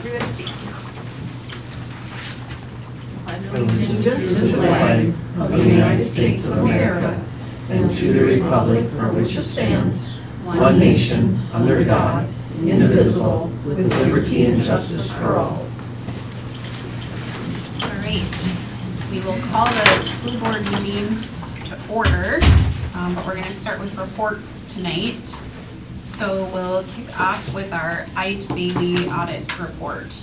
everybody speak. Allegiance to the flag of the United States of America and to the republic for which it stands, one nation, under God, indivisible, with liberty and justice for all. All right, we will call the school board meeting to order, but we're going to start with reports tonight. So we'll kick off with our Ide Bailey audit report.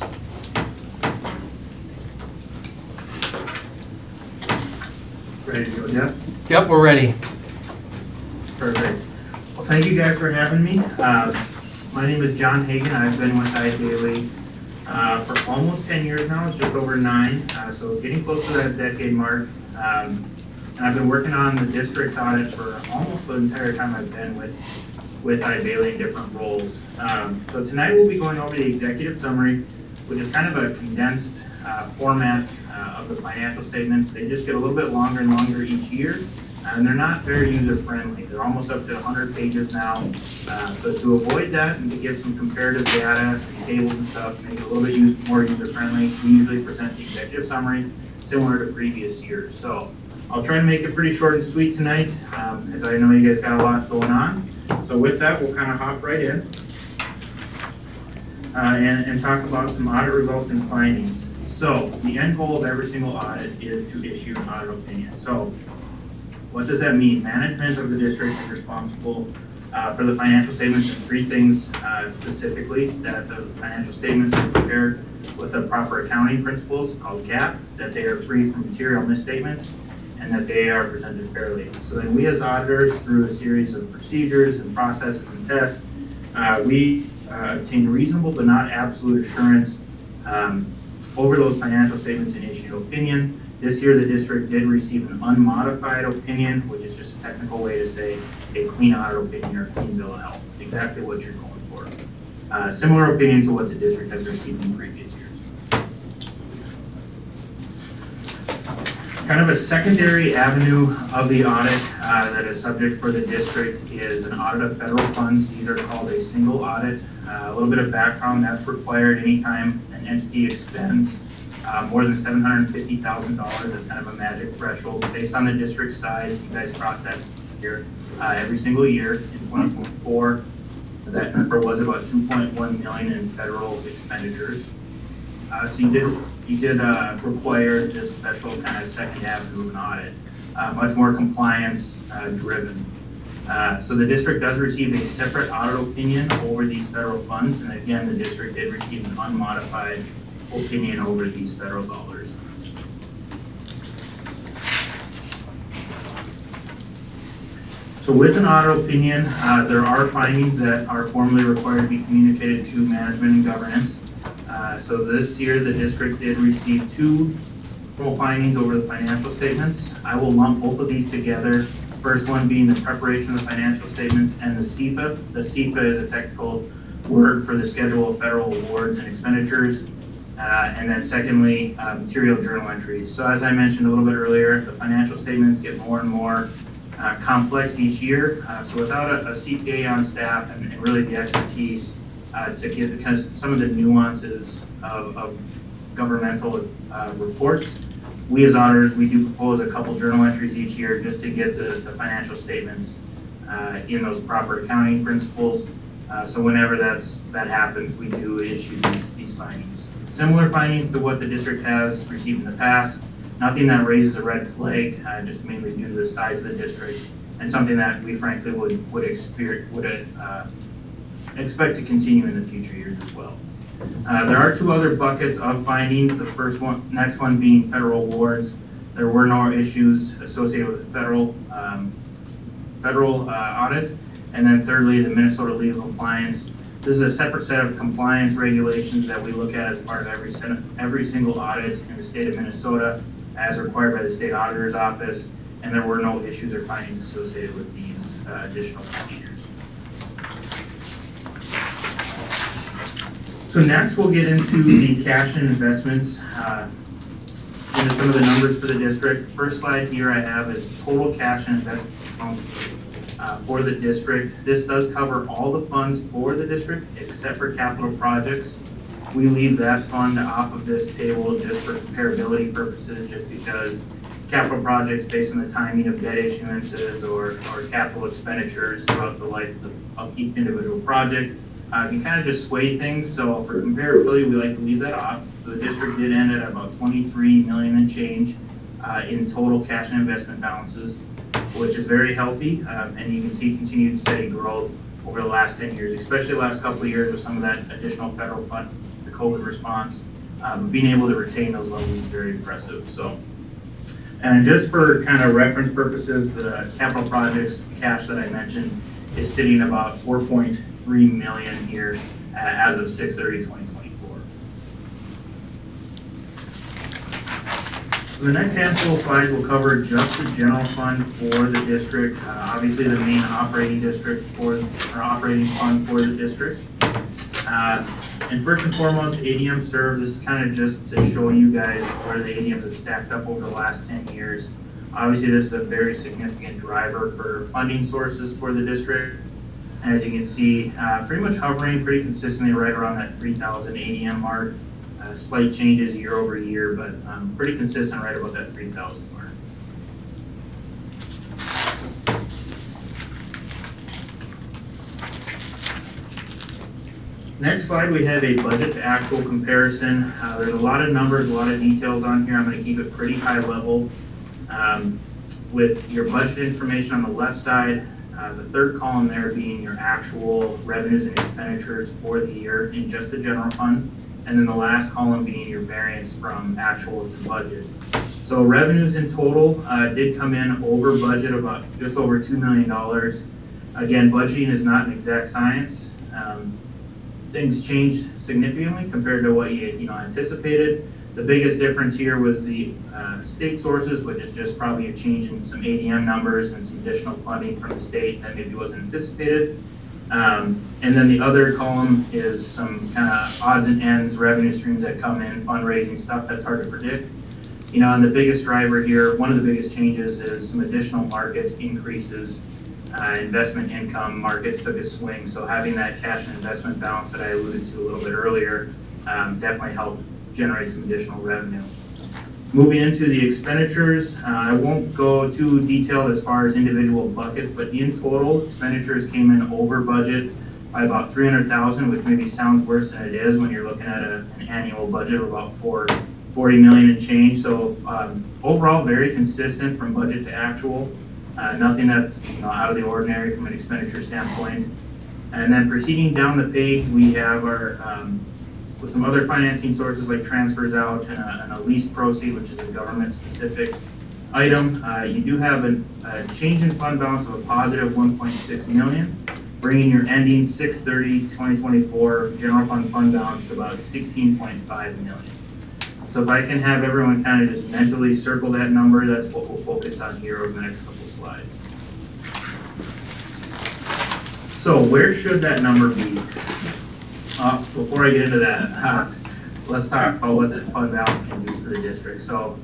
Ready to go, Jeff? Yep, we're ready. Perfect. Well, thank you guys for having me. My name is John Hagan. I've been with Ide Bailey for almost 10 years now. It's just over 9, so getting close to that decade mark. And I've been working on the district's audit for almost the entire time I've been with Ide Bailey in different roles. So tonight we'll be going over the executive summary, which is kind of a condensed format of the financial statements. They just get a little bit longer and longer each year, and they're not very user-friendly. They're almost up to 100 pages now. So to avoid that and to give some comparative data, and tables and stuff, make it a little bit more user-friendly, we usually present the executive summary similar to previous years. So I'll try to make it pretty short and sweet tonight, as I know you guys got a lot going on. So with that, we'll kind of hop right in and talk about some audit results and findings. So the end goal of every single audit is to issue an audit opinion. So what does that mean? Management of the district is responsible for the financial statements and 3 things specifically: that the financial statements are prepared with the proper accounting principles called GAAP, that they are free from material misstatements, and that they are presented fairly. So then we as auditors, through a series of procedures and processes and tests, we obtain reasonable but not absolute assurance over those financial statements and issue an opinion. This year the district did receive an unmodified opinion, which is just a technical way to say a clean audit opinion or clean bill of health, exactly what you're going for. Similar opinion to what the district has received in previous years. Kind of a secondary avenue of the audit that is subject for the district is an audit of federal funds. These are called a single audit. A little bit of background: that's required anytime an entity expends more than $750,000. That's kind of a magic threshold. Based on the district size, you guys cross that here every single year. In 2024, that number was about $2.1 million in federal expenditures. So you did require this special kind of second avenue of an audit, much more compliance driven. So the district does receive a separate audit opinion over these federal funds, and again, the district did receive an unmodified opinion over these federal dollars. So with an audit opinion, there are findings that are formally required to be communicated to management and governance. So this year, the district did receive 2 formal findings over the financial statements. I will lump both of these together. First one being the preparation of the financial statements and the CFA. The CFA is a technical word for the Schedule of Federal Awards and Expenditures. And then secondly, material journal entries. So as I mentioned a little bit earlier, the financial statements get more and more complex each year. So without a CPA on staff and really the expertise to get some of the nuances of governmental reports, we as auditors, we do propose a couple journal entries each year just to get the financial statements in those proper accounting principles. So whenever that happens, we do issue these findings. Similar findings to what the district has received in the past. Nothing that raises a red flag, just mainly due to the size of the district, and something that we frankly would expect to continue in the future years as well. There are 2 other buckets of findings. The next one being federal awards. There were no issues associated with the federal audit. And then thirdly, the Minnesota legal compliance. This is a separate set of compliance regulations that we look at as part of every single audit in the state of Minnesota, as required by the state auditor's office. And there were no issues or findings associated with these additional procedures. So next we'll get into the cash and investments, into some of the numbers for the district. First slide here I have is total cash and investment balances for the district. This does cover all the funds for the district except for capital projects. We leave that fund off of this table just for comparability purposes, just because capital projects based on the timing of debt issuances or capital expenditures throughout the life of each individual project can kind of just sway things. So for comparability, we like to leave that off. So the district did end at about 23 million and change in total cash and investment balances, which is very healthy. And you can see continued steady growth over the last 10 years, especially the last couple of years with some of that additional federal fund, the COVID response. Being able to retain those levels is very impressive. So, and just for kind of reference purposes, the capital projects cash that I mentioned is sitting about 4.3 million here as of 6/30/2024. So the next handful of slides will cover just the general fund for the district. Obviously, the main operating fund for the district. And first and foremost, ADM serves. This is kind of just to show you guys where the ADMs have stacked up over the last 10 years. Obviously, this is a very significant driver for funding sources for the district. And as you can see, pretty much hovering pretty consistently right around that 3,000 ADM mark. Slight changes year over year, but pretty consistent right about that 3,000 mark. Next slide, we have a budget to actual comparison. There's a lot of numbers, a lot of details on here. I'm going to keep it pretty high level. With your budget information on the left side, the third column there being your actual revenues and expenditures for the year in just the general fund, and then the last column being your variance from actual to budget. So revenues in total did come in over budget, about just over $2 million. Again, budgeting is not an exact science. Things changed significantly compared to what you anticipated. The biggest difference here was the state sources, which is just probably a change in some ADM numbers and some additional funding from the state that maybe wasn't anticipated. And then the other column is some kind of odds and ends, revenue streams that come in, fundraising stuff that's hard to predict. And the biggest driver here, one of the biggest changes is some additional market increases. Investment income markets took a swing, so having that cash and investment balance that I alluded to a little bit earlier definitely helped generate some additional revenue. Moving into the expenditures, I won't go too detailed as far as individual buckets, but in total, expenditures came in over budget by about $300,000, which maybe sounds worse than it is when you're looking at an annual budget of about $40 million and change. So overall, very consistent from budget to actual. Nothing that's out of the ordinary from an expenditure standpoint. And then proceeding down the page, we have our with some other financing sources like transfers out and a lease proceed, which is a government-specific item. You do have a change in fund balance of a positive 1.6 million, bringing your ending 6/30/2024 general fund balance to about 16.5 million. So if I can have everyone kind of just mentally circle that number, that's what we'll focus on here over the next couple slides. So where should that number be? Before I get into that, let's talk about what the fund balance can do for the district. So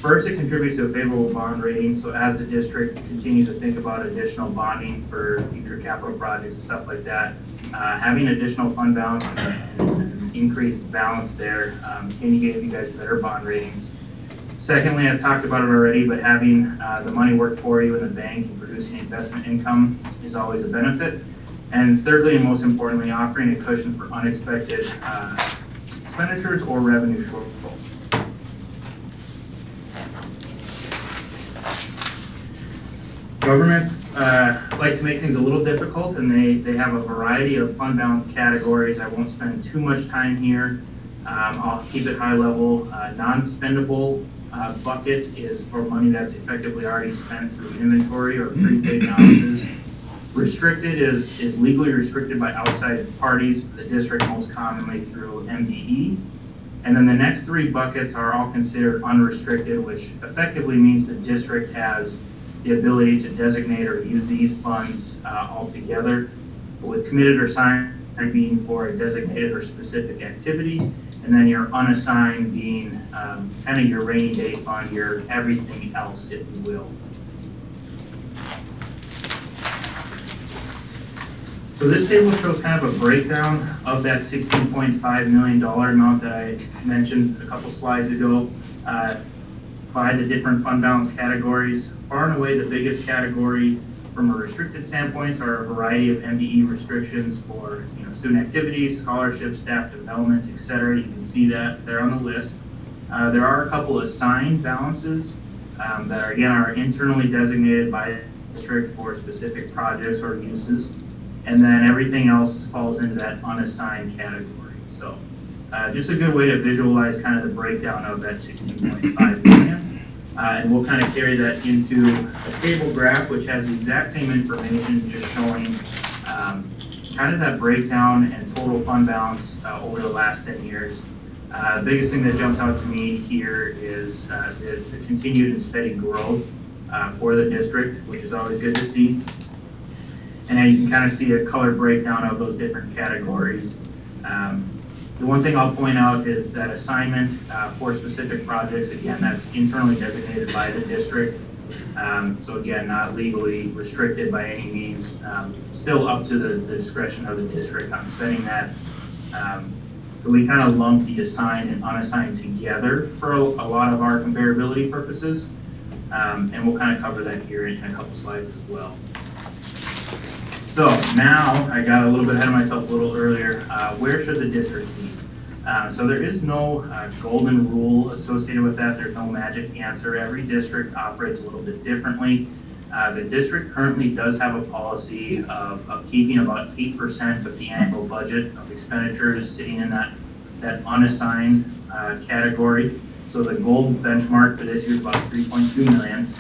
first, it contributes to a favorable bond rating. So as the district continues to think about additional bonding for future capital projects and stuff like that, having additional fund balance and increased balance there can give you guys better bond ratings. Secondly, I've talked about it already, but having the money work for you in the bank and producing investment income is always a benefit. And thirdly, and most importantly, offering a cushion for unexpected expenditures or revenue shortfalls. Governments like to make things a little difficult, and they have a variety of fund balance categories. I won't spend too much time here. I'll keep it high level. Non-spendable bucket is for money that's effectively already spent through inventory or prepaid balances. Restricted is legally restricted by outside parties for the district, most commonly through MDE. And then the next three buckets are all considered unrestricted, which effectively means the district has the ability to designate or use these funds altogether, with committed or signed being for a designated or specific activity, and then your unassigned being kind of your rainy day fund, your everything else, if you will. So this table shows kind of a breakdown of that $16.5 million amount that I mentioned a couple slides ago by the different fund balance categories. Far and away the biggest category from a restricted standpoint are a variety of MDE restrictions for student activities, scholarships, staff development, etc. You can see that there on the list. There are a couple of assigned balances that are internally designated by the district for specific projects or uses. And then everything else falls into that unassigned category. So just a good way to visualize kind of the breakdown of that 16.5 million. And we'll kind of carry that into a table graph, which has the exact same information, just showing kind of that breakdown and total fund balance over the last 10 years. The biggest thing that jumps out to me here is the continued and steady growth for the district, which is always good to see. And then you can kind of see a color breakdown of those different categories. The one thing I'll point out is that assignment for specific projects, again, that's internally designated by the district. So again, not legally restricted by any means, still up to the discretion of the district on spending that. So we kind of lump the assigned and unassigned together for a lot of our comparability purposes. And we'll kind of cover that here in a couple slides as well. So now, I got a little bit ahead of myself a little earlier, where should the district be? So there is no golden rule associated with that. There's no magic answer. Every district operates a little bit differently. The district currently does have a policy of keeping about 8% of the annual budget of expenditures sitting in that unassigned category. So the gold benchmark for this year is about 3.2 million.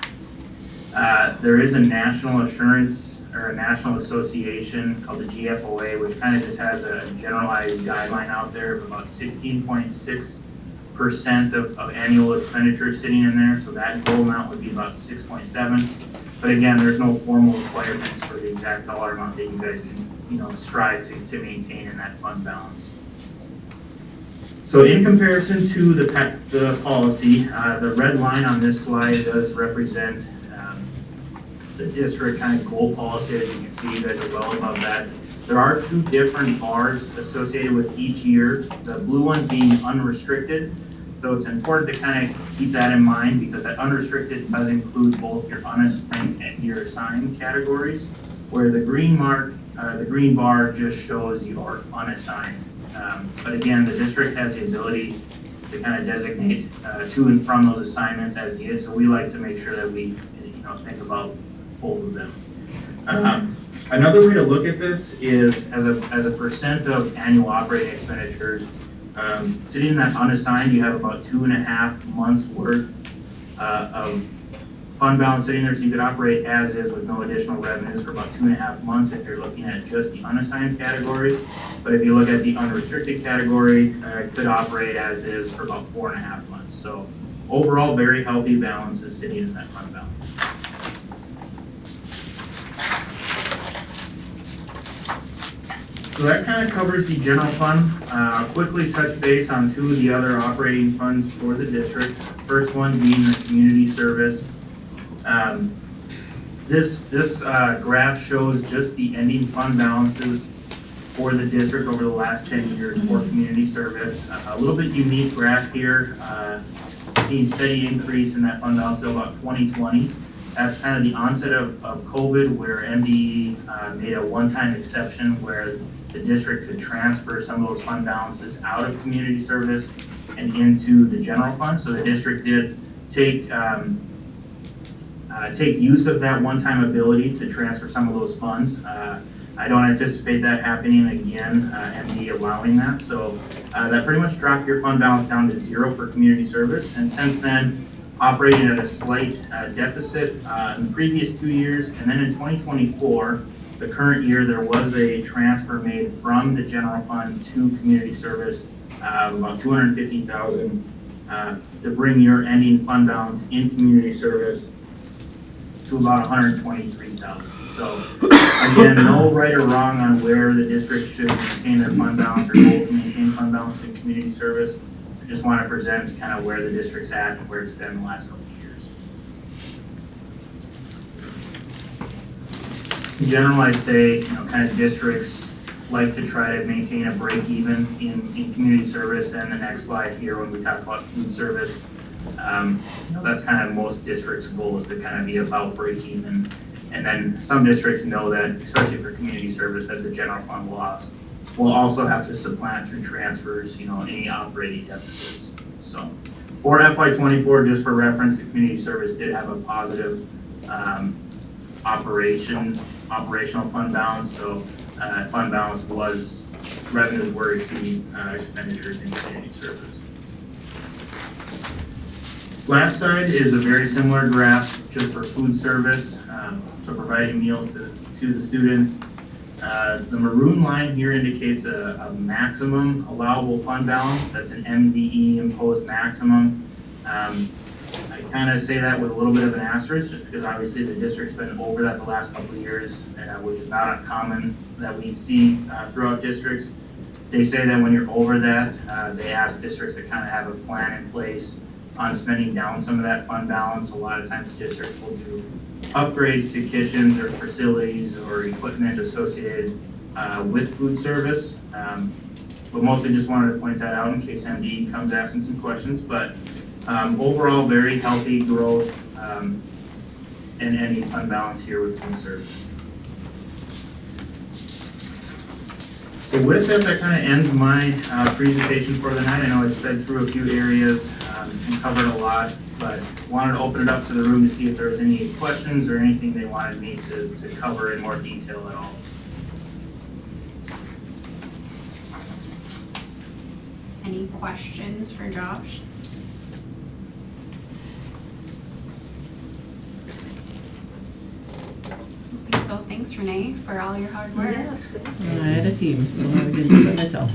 There is a national assurance or a national association called the GFOA, which kind of just has a generalized guideline out there of about 16.6% of annual expenditures sitting in there. So that goal amount would be about 6.7. But again, there's no formal requirements for the exact dollar amount that you guys can, strive to maintain in that fund balance. So in comparison to the policy, the red line on this slide does represent the district kind of goal policy. As you can see, you guys are well above that. There are two different bars associated with each year, the blue one being unrestricted. So it's important to kind of keep that in mind because that unrestricted does include both your unassigned and your assigned categories, where the green bar just shows your unassigned. But again, the district has the ability to kind of designate to and from those assignments as needed. So we like to make sure that we think about both of them. Another way to look at this is as a percent of annual operating expenditures. Sitting in that unassigned, you have about 2.5 months worth of fund balance sitting there, so you could operate as is with no additional revenues for about 2.5 months if you're looking at just the unassigned category. But if you look at the unrestricted category, it could operate as is for about 4.5 months. So overall, very healthy balance is sitting in that fund balance. So that kind of covers the general fund. I'll quickly touch base on two of the other operating funds for the district. First one being the community service. This graph shows just the ending fund balances for the district over the last 10 years for community service. A little bit unique graph here, seeing steady increase in that fund balance until about 2020. That's kind of the onset of COVID, where MDE made a one-time exception where the district could transfer some of those fund balances out of community service and into the general fund. So the district did take use of that one-time ability to transfer some of those funds. I don't anticipate that happening again, MDE allowing that. So that pretty much dropped your fund balance down to 0 for community service. And since then, operating at a slight deficit in the previous 2 years. And then in 2024, the current year, there was a transfer made from the general fund to community service of about $250,000 to bring your ending fund balance in community service to about $123,000. So again, no right or wrong on where the district should maintain their fund balance or goal to maintain fund balance in community service. I just want to present kind of where the district's at and where it's been the last couple of years. in general, I'd say, kind of districts like to try to maintain a break even in community service. And the next slide here, when we talk about food service, that's kind of most districts' goal is to kind of be about break even. And then some districts know that, especially for community service, that the general fund will also have to supplant through transfers, any operating deficits. So for FY24, just for reference, the community service did have a positive operational fund balance. So fund balance revenues were exceeding expenditures in community service. Last side is a very similar graph just for food service, so providing meals to the students. The maroon line here indicates a maximum allowable fund balance. That's an MDE imposed maximum. I kind of say that with a little bit of an asterisk, just because obviously the district's been over that the last couple of years, which is not uncommon that we see throughout districts. They say that when you're over that, they ask districts to kind of have a plan in place on spending down some of that fund balance. A lot of times districts will do upgrades to kitchens or facilities or equipment associated with food service. But mostly just wanted to point that out in case MD comes asking some questions. But overall, very healthy growth and any fund balance here with food service. So with this, that kind of ends my presentation for the night. I know I sped through a few areas and covered a lot, but wanted to open it up to the room to see if there was any questions or anything they wanted me to cover in more detail at all. Any questions for Josh? So thanks, Renee, for all your hard work. Yes. I had a team, so I didn't do it myself.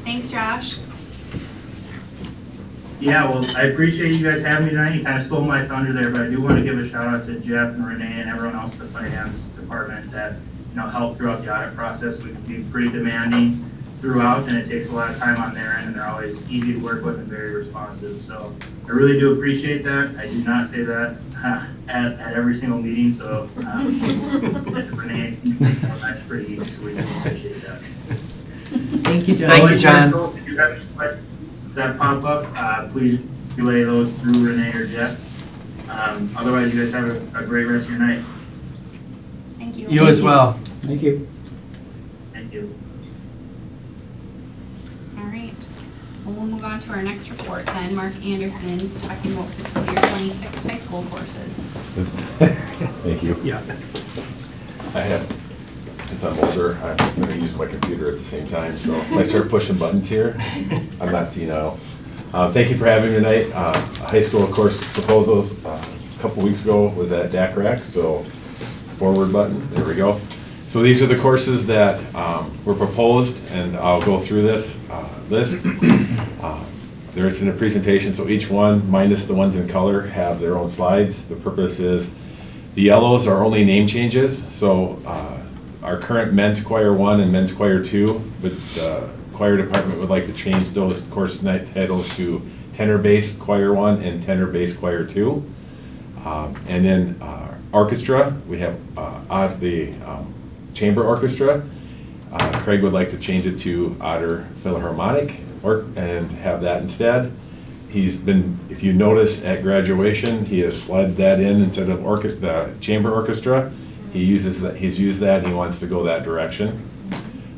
Thanks, Josh. Yeah, well, I appreciate you guys having me tonight. You kind of stole my thunder there, but I do want to give a shout out to Jeff and Renee and everyone else in the finance department that helped throughout the audit process. We can be pretty demanding throughout, and it takes a lot of time on their end, and they're always easy to work with and very responsive. So I really do appreciate that. I do not say that at every single meeting, so Renee, that's pretty easy, so we do appreciate that. Thank you, John. Thank you, John. If you have any questions that pop up, please relay those through Renee or Jeff. Otherwise, you guys have a great rest of your night. Thank you. You as well. Thank you. Thank you. All right. Well, we'll move on to our next report then. Mark Anderson talking about fiscal year 26 high school courses. Thank you. Yeah. I have, since I'm older, I'm going to use my computer at the same time, so if I start pushing buttons here, I'm not senile. Thank you for having me tonight. High school course proposals a couple weeks ago was at DACRAC, so forward button, there we go. So these are the courses that were proposed, and I'll go through this list. There's in a presentation, so each one, minus the ones in color, have their own slides. The purpose is, the yellows are only name changes, so our current men's choir 1 and men's choir 2, but the choir department would like to change those course titles to tenor-based choir 1 and tenor-based choir 2. And then orchestra, we have the chamber orchestra. Craig would like to change it to Otter Philharmonic and have that instead. He's been, if you notice at graduation, he has slid that in instead of the chamber orchestra. He's used that, he wants to go that direction.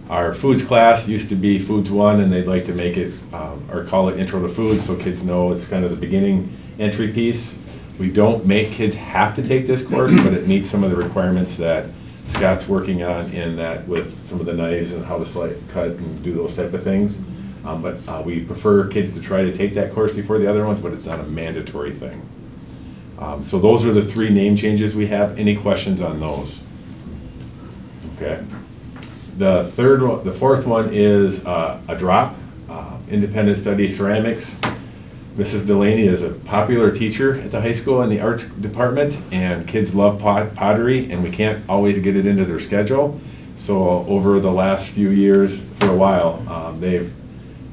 Our foods class used to be Foods 1, and they'd like to make it, or call it Intro to Foods, so kids know it's kind of the beginning entry piece. We don't make kids have to take this course, but it meets some of the requirements that Scott's working on in that with some of the knives and how to cut and do those type of things. But we prefer kids to try to take that course before the other ones, but it's not a mandatory thing. So those are the 3 name changes we have. Any questions on those? Okay. The fourth one is a drop, independent study ceramics. Mrs. Delaney is a popular teacher at the high school in the arts department, and kids love pottery, and we can't always get it into their schedule. So over the last few years, for a while,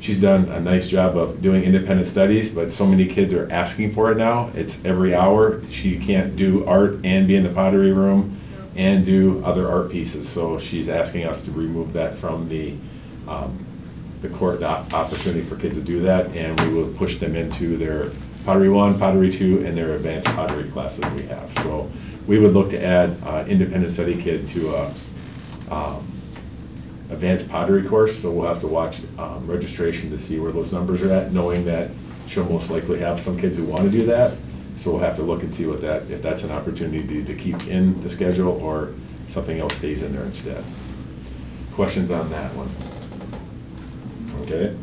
she's done a nice job of doing independent studies, but so many kids are asking for it now. It's every hour. She can't do art and be in the pottery room and do other art pieces. So she's asking us to remove that from the opportunity for kids to do that, and we will push them into their Pottery 1, Pottery 2, and their advanced pottery classes we have. So we would look to add independent study kid to a advanced pottery course, so we'll have to watch registration to see where those numbers are at, knowing that she'll most likely have some kids who want to do that. So we'll have to look and see what if that's an opportunity to keep in the schedule or something else stays in there instead. Questions on that one? Okay.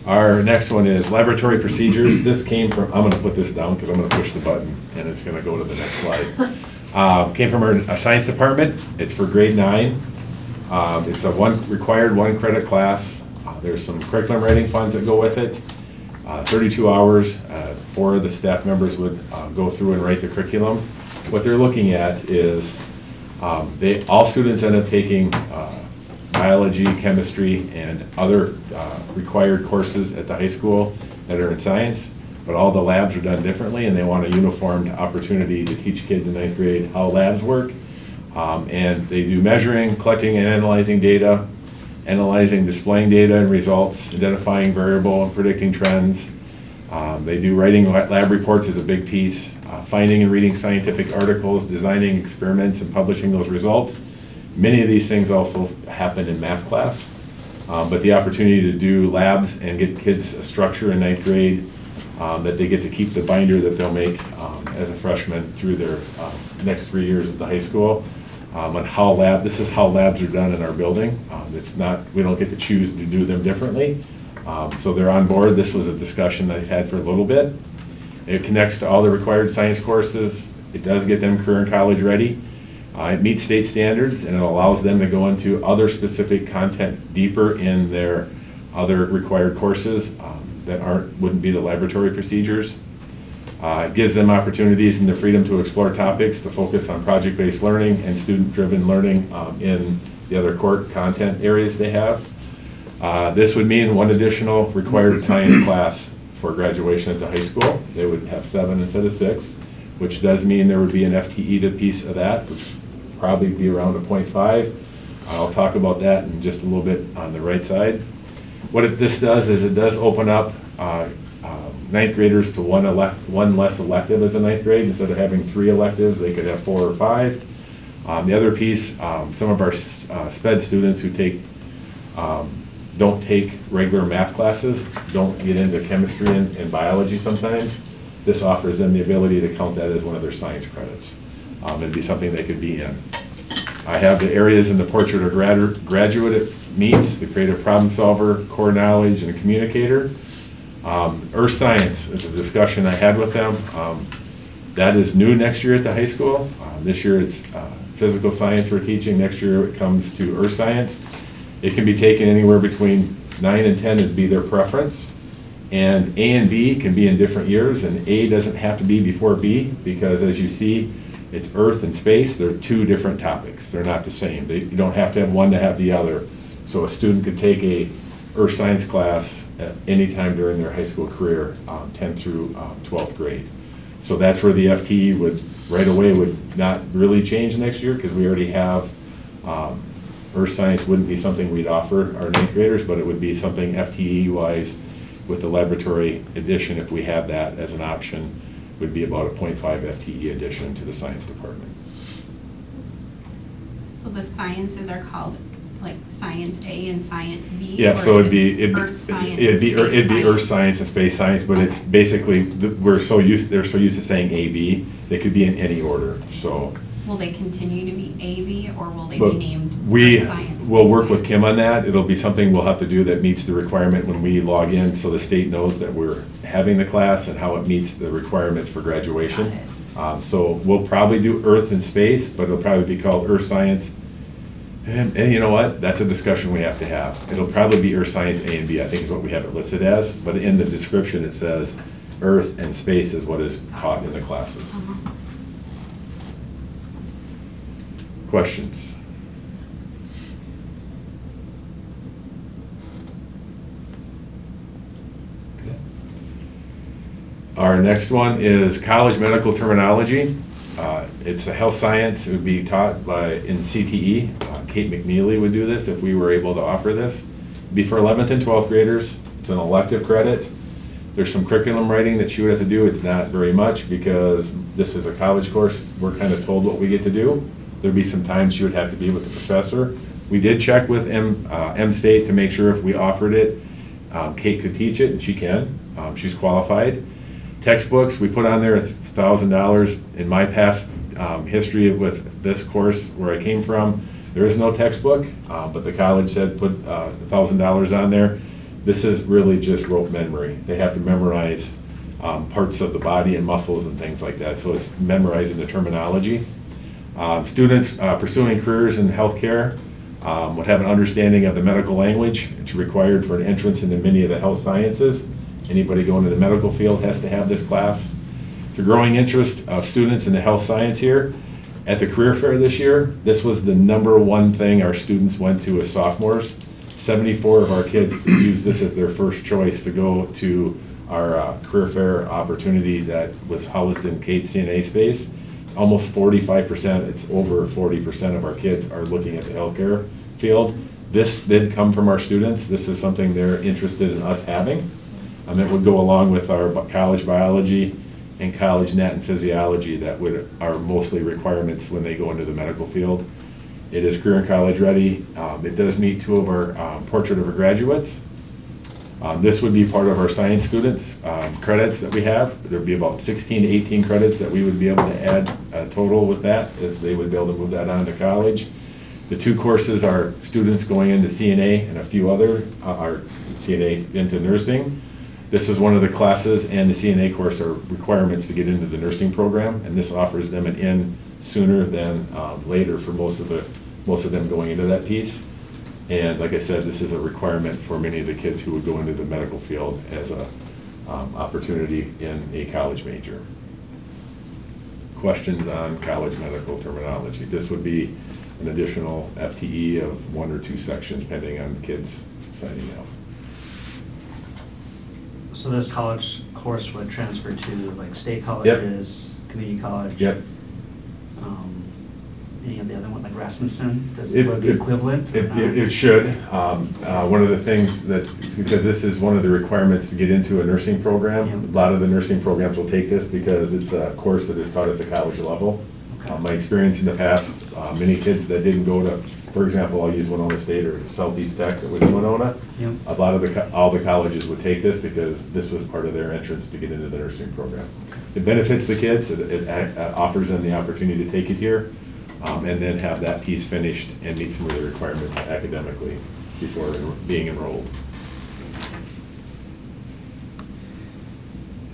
Our next one is laboratory procedures. This came from, I'm going to put this down because I'm going to push the button and it's going to go to the next slide. Came from our science department. It's for grade 9. It's a required 1 credit class. There's some curriculum writing funds that go with it. 32 hours. 4 of the staff members would go through and write the curriculum. What they're looking at is all students end up taking biology, chemistry, and other required courses at the high school that are in science, but all the labs are done differently, and they want a uniformed opportunity to teach kids in 9th grade how labs work. And they do measuring, collecting and analyzing data, analyzing, displaying data and results, identifying variable and predicting trends. They do writing lab reports is a big piece, finding and reading scientific articles, designing experiments and publishing those results. Many of these things also happen in math class, but the opportunity to do labs and get kids a structure in 9th grade, that they get to keep the binder that they'll make as a freshman through their next 3 years at the high school, on how this is how labs are done in our building. It's not, we don't get to choose to do them differently. So they're on board. This was a discussion I've had for a little bit. It connects to all the required science courses. It does get them career and college ready. It meets state standards, and it allows them to go into other specific content deeper in their other required courses that wouldn't be the laboratory procedures. It gives them opportunities and the freedom to explore topics, to focus on project-based learning and student-driven learning in the other core content areas they have. This would mean 1 additional required science class for graduation at the high school. They would have 7 instead of 6, which does mean there would be an FTE to piece of that, which would probably be around a 0.5. I'll talk about that in just a little bit on the right side. What this does is it does open up 9th graders to one less elective as a 9th grade. Instead of having 3 electives, they could have 4 or 5. The other piece, some of our SPED students who don't take regular math classes, don't get into chemistry and biology sometimes. This offers them the ability to count that as one of their science credits. It'd be something they could be in. I have the areas in the portrait of graduate it meets, the creative problem solver, core knowledge, and a communicator. Earth science is a discussion I had with them. That is new next year at the high school. This year it's physical science we're teaching. Next year it comes to earth science. It can be taken anywhere between 9 and 10 would be their preference. And A and B can be in different years, and A doesn't have to be before B, because as you see, it's Earth and space. They're 2 different topics. They're not the same. You don't have to have one to have the other. So a student could take a Earth science class at any time during their high school career, 10th through 12th grade. So that's where the FTE would not really change next year, because we already have Earth science wouldn't be something we'd offer our 9th graders, but it would be something FTE-wise with the laboratory addition, if we had that as an option, would be about a 0.5 FTE addition to the science department. So the sciences are called like Science A and Science B? Yeah, so it'd be Earth Science it'd be and Space Science? Earth science and space science, but it's basically they're so used to saying A B, they could be in any order. So will they continue to be A B, or will they but be named we Earth Science? will Space work with Science? Kim on that. It'll be something we'll have to do that meets the requirement when we log in, so the state knows that we're having the class and how it meets the requirements for graduation. So we'll probably do Earth and space, but it'll probably be called Earth Science. And you know what? That's a discussion we have to have. It'll probably be Earth Science A and B, I think is what we have it listed as, but in the description it says Earth and space is what is taught in the classes. Questions? Okay. Our next one is college medical terminology. It's a health science. It would be taught in CTE. Kate McNeely would do this if we were able to offer this. It'd be for 11th and 12th graders. It's an elective credit. There's some curriculum writing that she would have to do. It's not very much because this is a college course. We're kind of told what we get to do. There'd be some times she would have to be with the professor. We did check with M-State to make sure if we offered it, Kate could teach it, and she can. She's qualified. Textbooks, we put on there $1,000. In my past history with this course where I came from, there is no textbook, but the college said put $1,000 on there. This is really just rote memory. They have to memorize parts of the body and muscles and things like that, so it's memorizing the terminology. Students pursuing careers in healthcare would have an understanding of the medical language. It's required for an entrance into many of the health sciences. Anybody going to the medical field has to have this class. It's a growing interest of students in the health science here. At the career fair this year, this was the #1 thing our students went to as sophomores. 74 of our kids used this as their first choice to go to our career fair opportunity that was housed in Kate's CNA space. Almost 45%, it's over 40% of our kids are looking at the healthcare field. This did come from our students. This is something they're interested in us having. It would go along with our college biology and college nat and physiology that are mostly requirements when they go into the medical field. It is career and college ready. It does meet 2 of our portrait of our graduates. This would be part of our science students credits that we have. There'd be about 16 to 18 credits that we would be able to add total with that, as they would be able to move that on to college. The 2 courses are students going into CNA and a few other are CNA into nursing. This is one of the classes, and the CNA course are requirements to get into the nursing program, and this offers them an in sooner than later for most of them going into that piece. And like I said, this is a requirement for many of the kids who would go into the medical field as a opportunity in a college major. Questions on college medical terminology? This would be an additional FTE of 1 or 2 sections depending on the kids signing up. So this college course would transfer to like state colleges, community college? Yep. Any of the other one, like Rasmussen, does it be equivalent? It should. One of the things that, because this is one of the requirements to get into a nursing program, Yeah. a lot of the nursing programs will take this because it's a course that is taught at the college level. Okay. My experience in the past, many kids that didn't go to, for example, I'll use Winona State or Southeast Tech that was in Winona. Yep. A lot of all the colleges would take this because this was part of their entrance to get into the nursing program. It benefits the kids. It offers them the opportunity to take it here. And then have that piece finished and meet some of the requirements academically before being enrolled.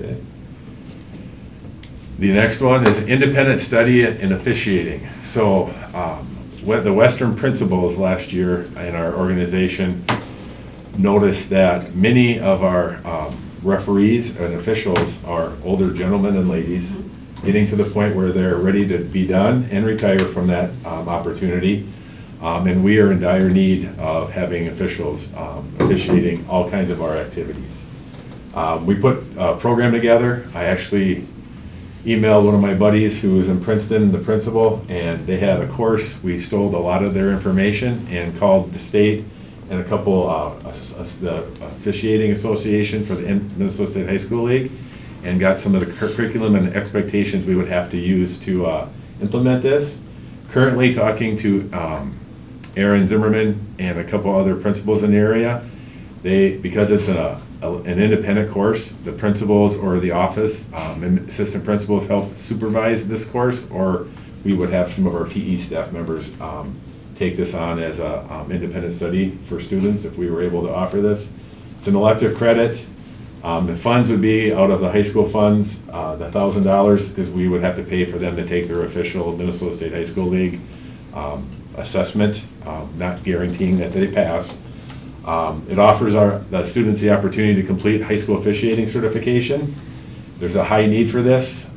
Okay. The next one is independent study in officiating. So the Western principals last year in our organization noticed that many of our referees and officials are older gentlemen and ladies, getting to the point where they're ready to be done and retire from that opportunity. And we are in dire need of having officials officiating all kinds of our activities. We put a program together. I actually emailed one of my buddies who was in Princeton, the principal, and they had a course. We stole a lot of their information and called the state and a couple, the officiating association for the Minnesota State High School League, and got some of the curriculum and expectations we would have to use to implement this. Currently talking to Aaron Zimmerman and a couple other principals in the area. Because it's an independent course, the principals or the office and assistant principals help supervise this course, or we would have some of our PE staff members take this on as a independent study for students if we were able to offer this. It's an elective credit. The funds would be out of the high school funds, the $1,000, because we would have to pay for them to take their official Minnesota State High School League assessment, not guaranteeing that they pass. It offers the students the opportunity to complete high school officiating certification. There's a high need for this.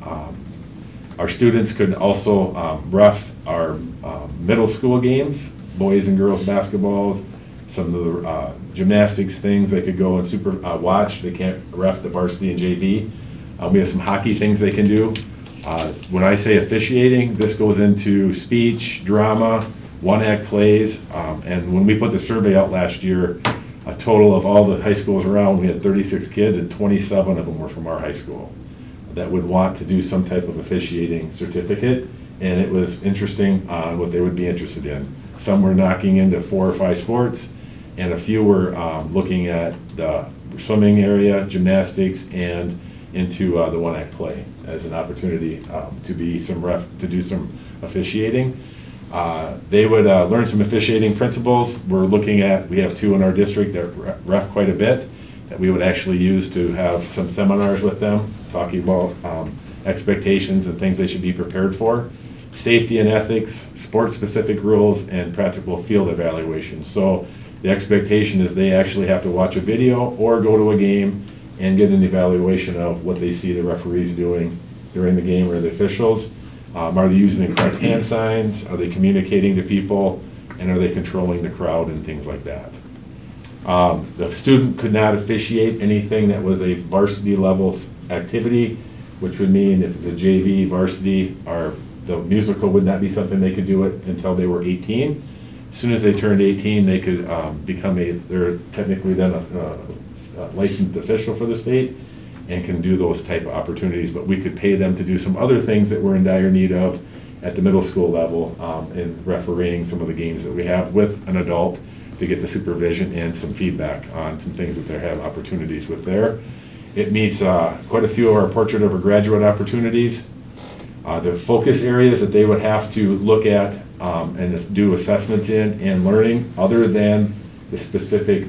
Our students could also ref our middle school games, boys and girls basketballs, some of the gymnastics things they could go and watch. They can't ref the varsity and JV. We have some hockey things they can do. When I say officiating, this goes into speech, drama, one-act plays, and when we put the survey out last year, a total of all the high schools around, we had 36 kids, and 27 of them were from our high school that would want to do some type of officiating certificate, and it was interesting on what they would be interested in. Some were knocking into 4 or 5 sports, and a few were looking at the swimming area, gymnastics, and into the one-act play as an opportunity to be to do some officiating. They would learn some officiating principles. We're looking at, we have 2 in our district that ref quite a bit, that we would actually use to have some seminars with them, talking about expectations and things they should be prepared for, safety and ethics, sport-specific rules, and practical field evaluations. So the expectation is they actually have to watch a video or go to a game and get an evaluation of what they see the referees doing during the game or the officials. Are they using the correct hand signs? Are they communicating to people? And are they controlling the crowd and things like that? The student could not officiate anything that was a varsity level activity, which would mean if it's a JV, varsity, or the musical would not be something they could do it until they were 18. As soon as they turned 18, they could become they're technically then a licensed official for the state and can do those type of opportunities, but we could pay them to do some other things that we're in dire need of at the middle school level in refereeing some of the games that we have with an adult to get the supervision and some feedback on some things that they have opportunities with there. It meets quite a few of our portrait of a graduate opportunities. The focus areas that they would have to look at and do assessments in and learning other than the specific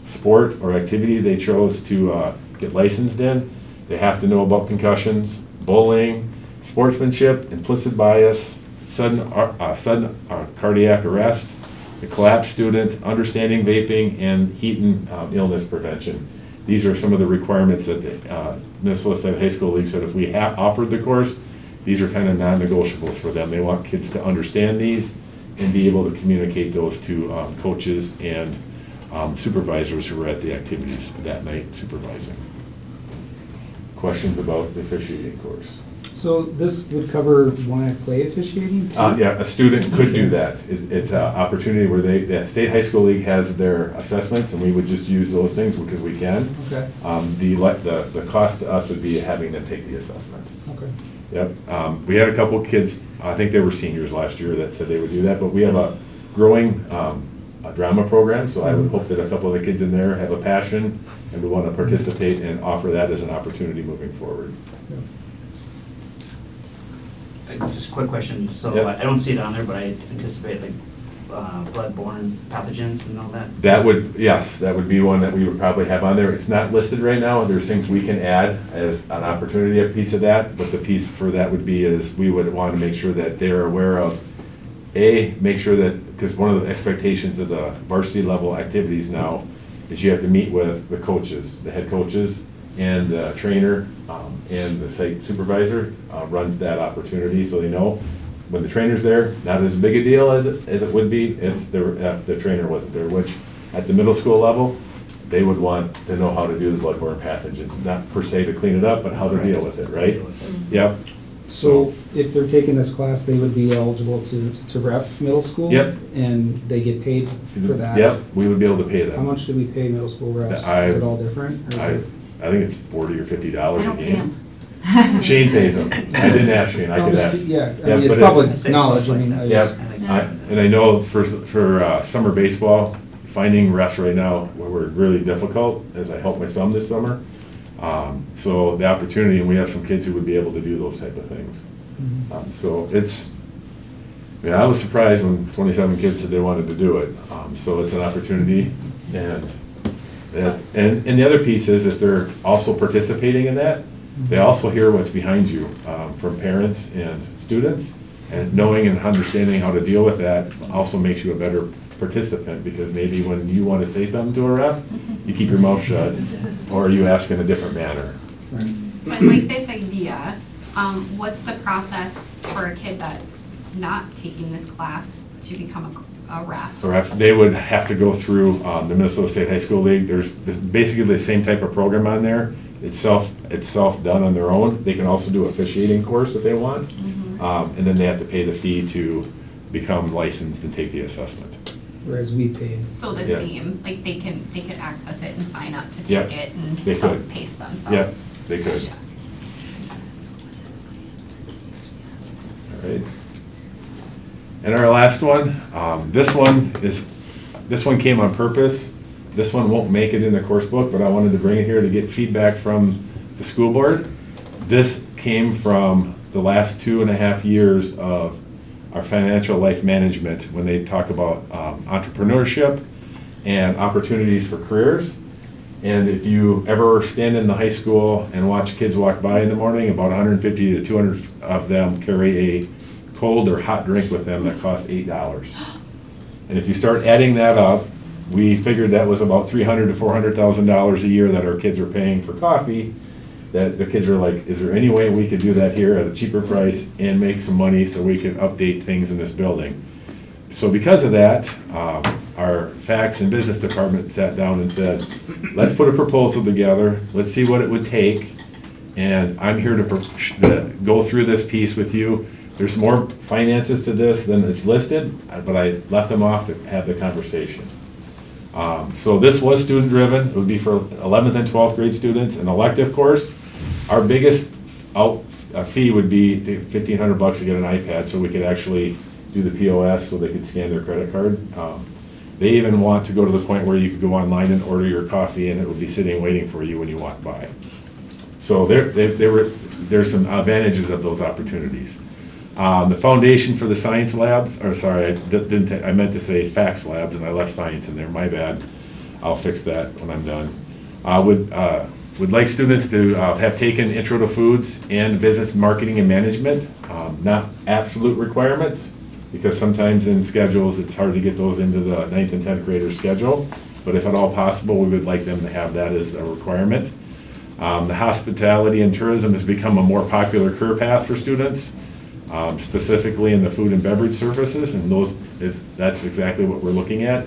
sport or activity they chose to get licensed in. They have to know about concussions, bullying, sportsmanship, implicit bias, sudden cardiac arrest, the collapsed student, understanding vaping, and heat and illness prevention. These are some of the requirements that the Minnesota State High School League said if we offered the course, these are kind of non-negotiables for them. They want kids to understand these and be able to communicate those to coaches and supervisors who were at the activities that night supervising. Questions about the officiating course? So this would cover one-act play officiating? Yeah, a student could do that. It's an opportunity where the State High School League has their assessments, and we would just use those things because we can. Okay. The cost to us would be having them take the assessment. Okay. Yep. We had a couple of kids, I think they were seniors last year, that said they would do that, but we have a growing a drama program, so I would hope that a couple of the kids in there have a passion and would want to participate and offer that as an opportunity moving forward. Yeah. Just a quick question, so Yep. I don't see it on there, but I anticipate like blood-borne pathogens and all that? That would, yes, that would be one that we would probably have on there. It's not listed right now. There's things we can add as an opportunity, a piece of that, but the piece for that would be is we would want to make sure that they're aware of, make sure that, because one of the expectations of the varsity level activities now is you have to meet with the coaches, the head coaches, and the trainer, and the site supervisor runs that opportunity, so they know when the trainer's there, not as big a deal as it would be if the trainer wasn't there, which at the middle school level, they would want to know how to do the bloodborne pathogens, not per se to clean it up, but how to deal with it, right? Yep. So if they're taking this class, they would be eligible to ref middle school? Yep. And they get paid for that? Yep, we would be able to pay them. How much do we pay middle school refs? Is it all different? Or is it- I think it's $40 or $50 I a don't pay game. 'em. Shane pays them. I didn't ask Shane, I No, could just- ask. Yeah, I Yeah, mean, it's but public knowledge, I mean, I Yeah, just, and I know for summer baseball, finding refs right now, we're really difficult, as I helped my son this summer. So the opportunity, and we have some kids who would be able to do those type of things. So it's, yeah, I was surprised when 27 kids said they wanted to do it. So it's an opportunity, and the other piece is if they're also participating in that, they also hear what's behind you from parents and students, and knowing and understanding how to deal with that also makes you a better participant, because maybe when you want to say something to a ref, you keep your mouth shut, or you ask in a different manner. So I like this idea. What's the process for a kid that's not taking this class to become a ref. or if they would have to go through the Minnesota State High School League. There's basically the same type of program on there. It's self-done on their own. They can also do officiating course if they want. And then they have to pay the fee to become licensed and take the assessment. Whereas we pay. So the Yeah. same, like they could access it and sign up to Yeah, take it and they could. self-pace themselves. Yep, they could. Gotcha. All right. And our last one, this one came on purpose. This one won't make it in the course book, but I wanted to bring it here to get feedback from the school board. This came from the last 2.5 years of our financial life management when they talk about entrepreneurship and opportunities for careers. And if you ever stand in the high school and watch kids walk by in the morning, about 150 to 200 of them carry a cold or hot drink with them that costs $8. And if you start adding that up, we figured that was about $300,000 to $400,000 a year that our kids are paying for coffee. That the kids are like, is there any way we could do that here at a cheaper price and make some money so we can update things in this building? So because of that, our facts and business department sat down and said, let's put a proposal together, let's see what it would take, and I'm here to go through this piece with you. There's more finances to this than it's listed, but I left them off to have the conversation. So this was student-driven. It would be for 11th and 12th grade students, an elective course. Our biggest fee would be $1,500 to get an iPad so we could actually do the POS so they could scan their credit card. They even want to go to the point where you could go online and order your coffee and it would be sitting waiting for you when you walk by. So there's some advantages of those opportunities. The foundation for the science labs, or sorry, I meant to say facts labs and I left science in there, my bad. I'll fix that when I'm done. Would like students to have taken Intro to Foods and Business Marketing and Management, not absolute requirements, because sometimes in schedules it's hard to get those into the 9th and 10th graders schedule, but if at all possible, we would like them to have that as a requirement. The hospitality and tourism has become a more popular career path for students. Specifically in the food and beverage services, and that's exactly what we're looking at.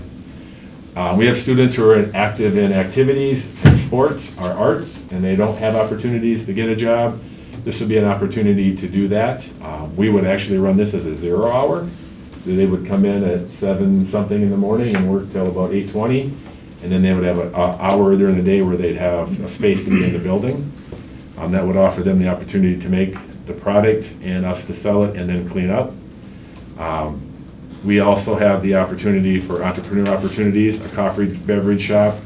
We have students who are active in activities and sports or arts, and they don't have opportunities to get a job. This would be an opportunity to do that. We would actually run this as a 0 hour. They would come in at 7-something in the morning and work till about 8:20, and then they would have an hour during the day where they'd have a space to be in the building. That would offer them the opportunity to make the product and us to sell it and then clean up. We also have the opportunity for entrepreneur opportunities. A coffee beverage shop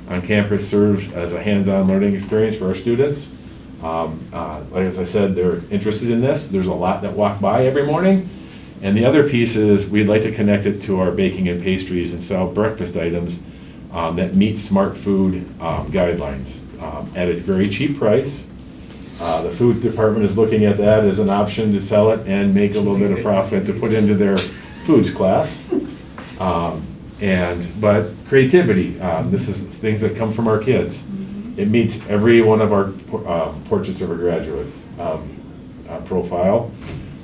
on campus serves as a hands-on learning experience for our students. Like as I said, they're interested in this. There's a lot that walk by every morning. And the other piece is we'd like to connect it to our baking and pastries and sell breakfast items that meet smart food guidelines at a very cheap price. The foods department is looking at that as an option to sell it and make a little bit of profit to put into their foods class. But creativity, this is things that come from our kids. It meets every one of our portraits of our graduates profile.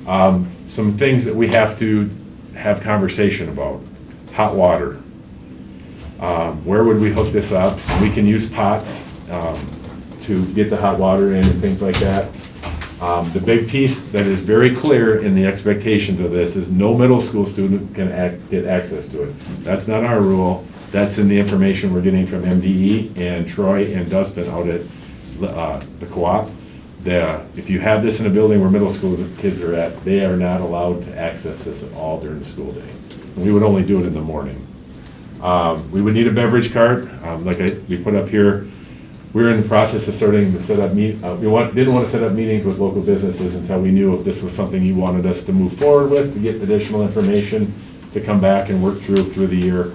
Some things that we have to have conversation about. Hot water. Where would we hook this up? We can use pots to get the hot water in and things like that. The big piece that is very clear in the expectations of this is no middle school student can get access to it. That's not our rule. That's in the information we're getting from MDE and Troy and Dustin out at the co-op. If you have this in a building where middle school kids are at, they are not allowed to access this at all during the school day. We would only do it in the morning. We would need a beverage cart, we put up here. We're in the process of starting to set up didn't want to set up meetings with local businesses until we knew if this was something you wanted us to move forward with, to get additional information, to come back and work through the year.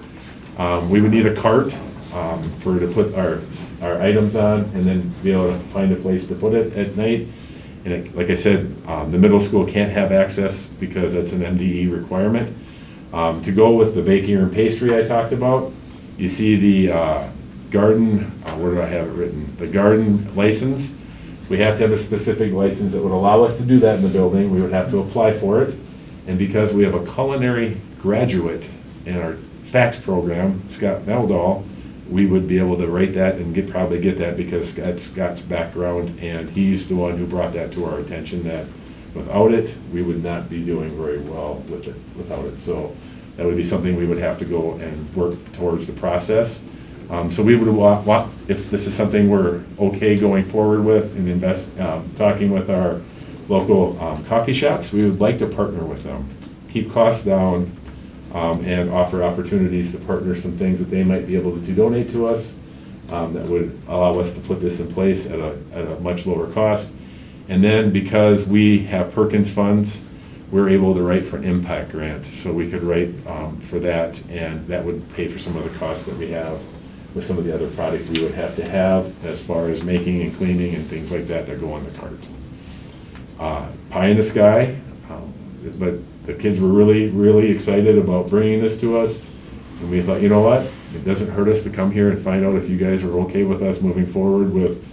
We would need a cart to put our items on and then be able to find a place to put it at night. And like I said, the middle school can't have access because that's an MDE requirement. To go with the baking and pastry I talked about, you see the garden, where do I have it written? The garden license. We have to have a specific license that would allow us to do that in the building. We would have to apply for it. And because we have a culinary graduate in our fax program, Scott Meldall, we would be able to write that and probably get that because that's Scott's background, and he's the one who brought that to our attention, that without it, we would not be doing very well with it, without it. So that would be something we would have to go and work towards the process. So we would want, if this is something we're okay going forward with and talking with our local coffee shops, we would like to partner with them, keep costs down, and offer opportunities to partner some things that they might be able to donate to us that would allow us to put this in place at a much lower cost. And then because we have Perkins funds, we're able to write for an impact grant. So we could write for that, and that would pay for some of the costs that we have with some of the other product we would have to have as far as making and cleaning and things like that that go on the cart. Pie in the sky, but the kids were really, really excited about bringing this to us. And we thought, you know what? It doesn't hurt us to come here and find out if you guys are okay with us moving forward with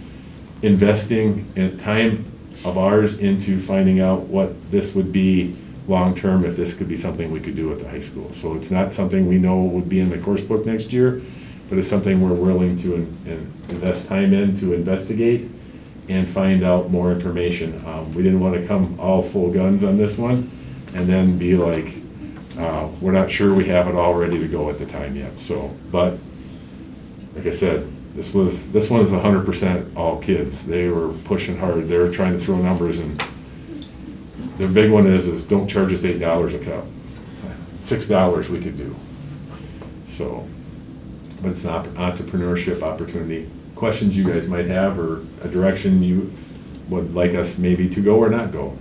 investing in time of ours into finding out what this would be long-term, if this could be something we could do at the high school. So it's not something we know would be in the course book next year, but it's something we're willing to invest time in to investigate and find out more information. We didn't want to come all full guns on this one and then be like, we're not sure we have it all ready to go at the time yet. So, but like I said, this one is 100% all kids. They were pushing hard. They were trying to throw numbers, and the big one is don't charge us $8 a cup. $6 we could do. So, but it's an entrepreneurship opportunity. Questions you guys might have, or a direction you would like us maybe to go or not go?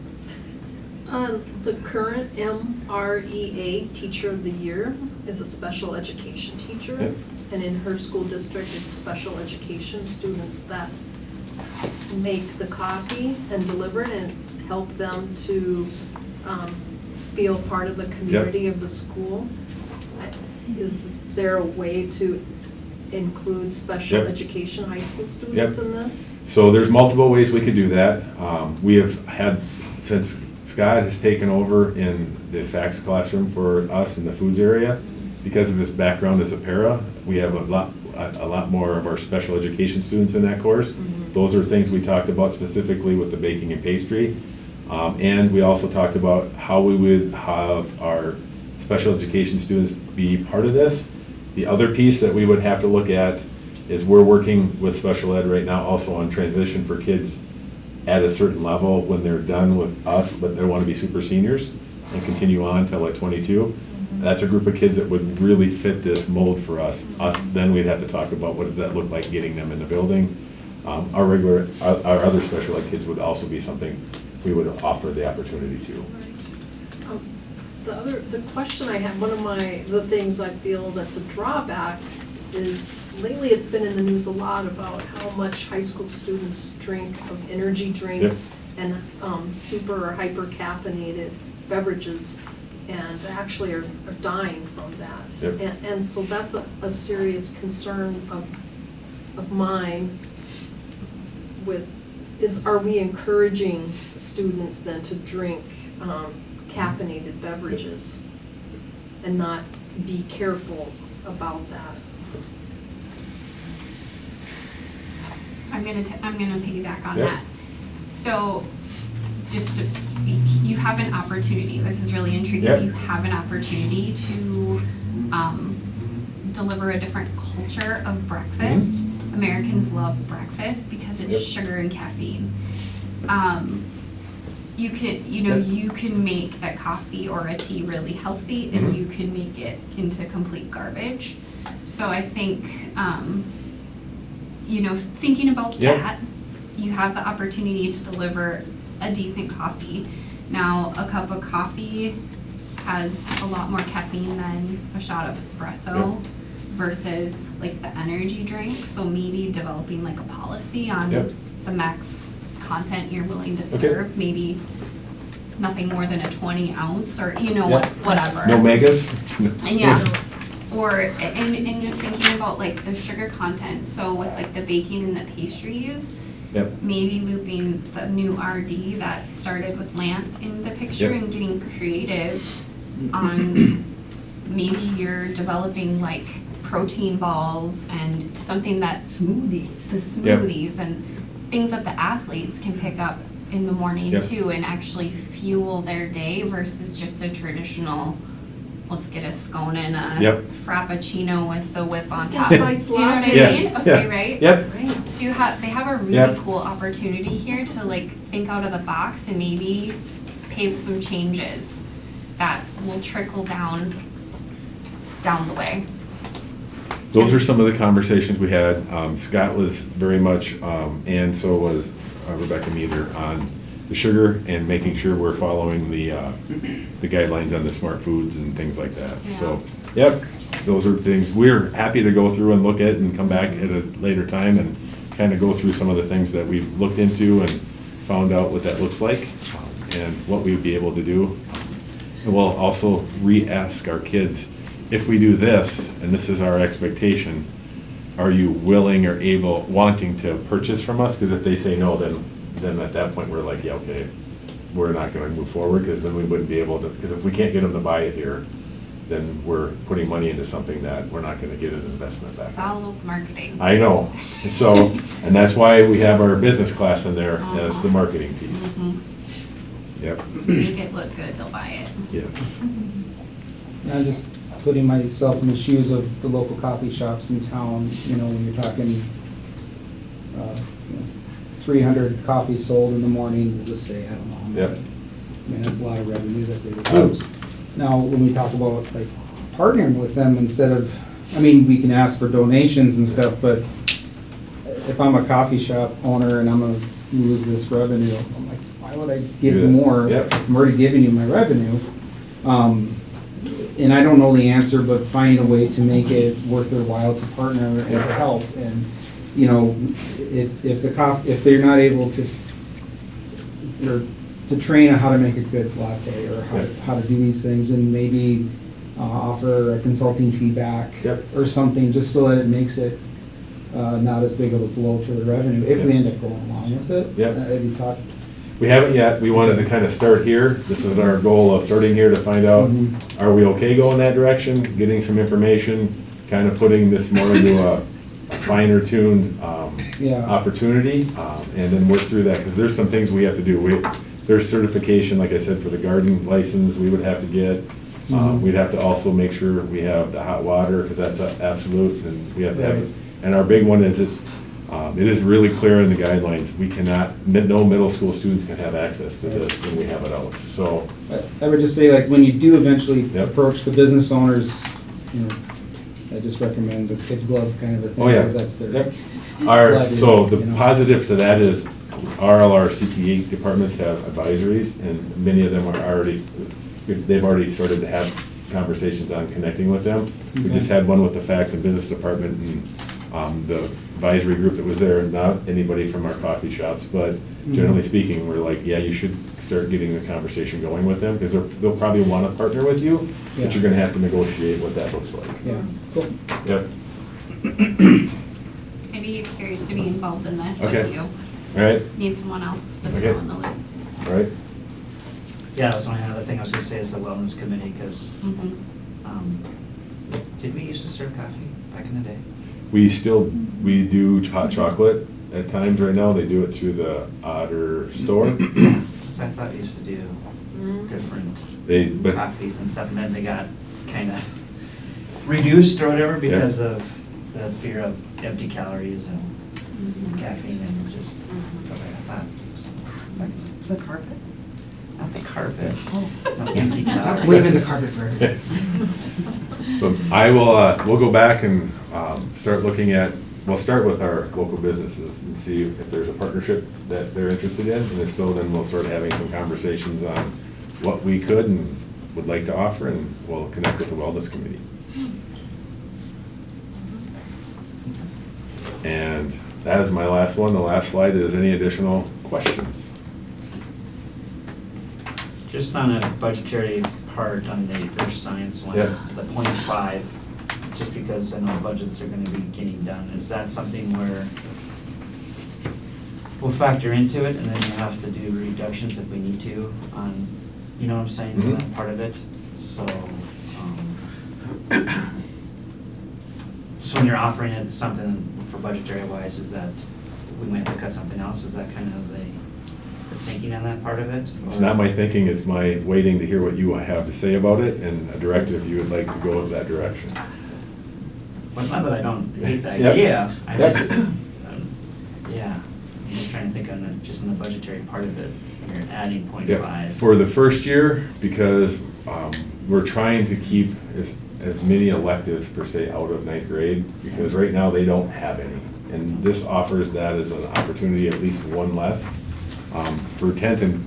The current MREA Teacher of the Year is a special education teacher. Yep. And in her school district, it's special education students that make the coffee and deliver it, and it's helped them to feel part of the community of the school. Is there a way to include special Yep. education high school students in this? So there's multiple ways we could do that. We have had, since Scott has taken over in the fax classroom for us in the foods area, because of his background as a para, we have a lot more of our special education students in that course. Mm-hmm. Those are things we talked about specifically with the baking and pastry. And we also talked about how we would have our special education students be part of this. The other piece that we would have to look at is we're working with special ed right now also on transition for kids at a certain level when they're done with us, but they want to be super seniors and continue on till like 22. Mm-hmm. That's a group of kids that would really fit this mold for us. Then we'd have to talk about what does that look like getting them in the building. Our other special ed kids would also be something we would offer the opportunity to. The question I have, the things I feel that's a drawback is lately it's been in the news a lot about how much high school students drink of energy drinks and super or hyper caffeinated beverages, and actually are dying from that. Yep. And so that's a serious concern of mine are we encouraging students then to drink caffeinated beverages and not be careful about that? So I'm gonna piggyback on Yep. that. So you have an opportunity, this is really intriguing. Yep. You have an opportunity to deliver a different culture of breakfast. Americans love breakfast because it's Yep. sugar and caffeine. You can make a coffee or a tea really healthy, and Mhm. you can make it into complete garbage. So I think, thinking about Yep. that, you have the opportunity to deliver a decent coffee. Now, a cup of coffee has a lot more caffeine than a shot of espresso Yep. versus like the energy drink. So maybe developing like a policy on Yep. the max content you're willing to Okay. serve, maybe nothing more than a 20 ounce or, Yep. whatever. No megas? Yeah, or, and just thinking about like the sugar content, so with like the baking and the pastries, Yep. maybe looping the new RD that started with Lance in the picture Yep. and getting creative on maybe you're developing like protein balls and something that Smoothies. the smoothies and things that the athletes can pick up in the morning Yep. too and actually fuel their day versus just a traditional, let's get a scone and a Yep. frappuccino with the whip on Get top. spice Do you know what I latte. Yeah, mean? yeah. Okay, right? Yep, Right. So they have a really Yep. cool opportunity here to like think out of the box and maybe pave some changes that will trickle down the way. those are some of the conversations we had. Scott was very much, and so was Rebecca Meader on the sugar and making sure we're following the guidelines on the smart foods and things like that. So, yep, those are things we're happy to go through and look at and come back at a later time and kind of go through some of the things that we've looked into and found out what that looks like and what we would be able to do. And we'll also re-ask our kids, if we do this, and this is our expectation, are you willing or able, wanting to purchase from us? Because if they say no, then at that point, we're like, yeah, okay, we're not gonna move forward, because then we wouldn't be able to, because if we can't get them to buy it here, then we're putting money into something that we're not gonna get an investment back. It's all about marketing. I know, and so, and that's why we have our business class in there as the marketing piece. Mhm. Yep, To make it look good, they'll buy it. yes. I'm just putting myself in the shoes of the local coffee shops in town, you know, when you're talking, 300 coffees sold in the morning, we'll just say, I don't know. how many. Yep. I mean, that's a lot of revenue that they would lose. Now, when we talk about like partnering with them instead of, I mean, we can ask for donations and stuff, but if I'm a coffee shop owner and I'm gonna lose this revenue, I'm like, why would I give Yeah. more? Yep. I'm already giving you my revenue. And I don't know the answer, but finding a way to make it worth their while to partner and to help. And, you know, if they're not able to, or to train on how to make a good latte or how to do these things, and maybe offer a consulting feedback Yep. or something, just so that it makes it not as big of a blow to the revenue, if we Yep. end up going along with it. Yep. Have you talked? We haven't yet. We wanted to kind of start here. This is our goal of starting here to find out, are we okay going that direction? Getting some information, kind of putting this more into a finer tuned Yeah. opportunity, and then work through that, because there's some things we have to do. There's certification, like I said, for the garden license we would have to get. We'd have to also make sure we have the hot water, because that's absolute, and we have to have it. And our big one is it is really clear in the guidelines, we cannot, no middle school students can have access to this when we have it out. So, I would just say, like, when you do eventually Yep. approach the business owners, you know, I just recommend the kid glove kind of a thing, Oh, yeah. because that's their. Yep. livelihood, So the you know. positive to that is all our CTA departments have advisories, and many of them are they've already started to have conversations on connecting with them. We just had one with the Facts and Business Department, and the advisory group that was there, not anybody from our coffee shops, but generally speaking, we're like, yeah, you should start getting the conversation going with them, because they'll probably want to partner with you, Yeah. but you're gonna have to negotiate what that looks like. Yeah, cool. Yep, I'd be curious to be involved in this, Okay. if you all right, need someone else to Okay. throw in the loop. all right. Yeah, that's only another thing I was gonna say is the wellness committee, because, Mhm. did we used to serve coffee back in the day? We do hot chocolate at times right now. They do it through the Otter store. So I thought we used to do different But coffees and stuff, and then they got kind of reduced or whatever because of the fear of empty calories and caffeine and just stuff like that. The carpet? Not the carpet, no empty calories. Stop blaming the carpet for everything. So we'll go back and start looking at, we'll start with our local businesses and see if there's a partnership that they're interested in. And if so, then we'll start having some conversations on what we could and would like to offer, and we'll connect with the wellness committee. And that is my last one. The last slide is any additional questions? Just on a budgetary part on the earth science one, Yeah. the 0.5, just because I know budgets are gonna be getting done, is that something where we'll factor into it and then you have to do reductions if we need to on, you know what I'm saying, Mhm. that part of it? So, So when you're offering it something for budgetary wise, is that we might have to cut something else? Is that kind of the thinking on that part of it? It's Or- not my thinking, it's my waiting to hear what you have to say about it and a directive you would like to go in that direction. Well, it's not that I don't hate the Yep. idea, I Yep. just, yeah, I'm just trying to think on the, just in the budgetary part of it, you're adding Yeah, .5. for the first year, because we're trying to keep as many electives per se out of ninth grade, because right now they don't have any. And this offers that as an opportunity, at least one less. For 10th and,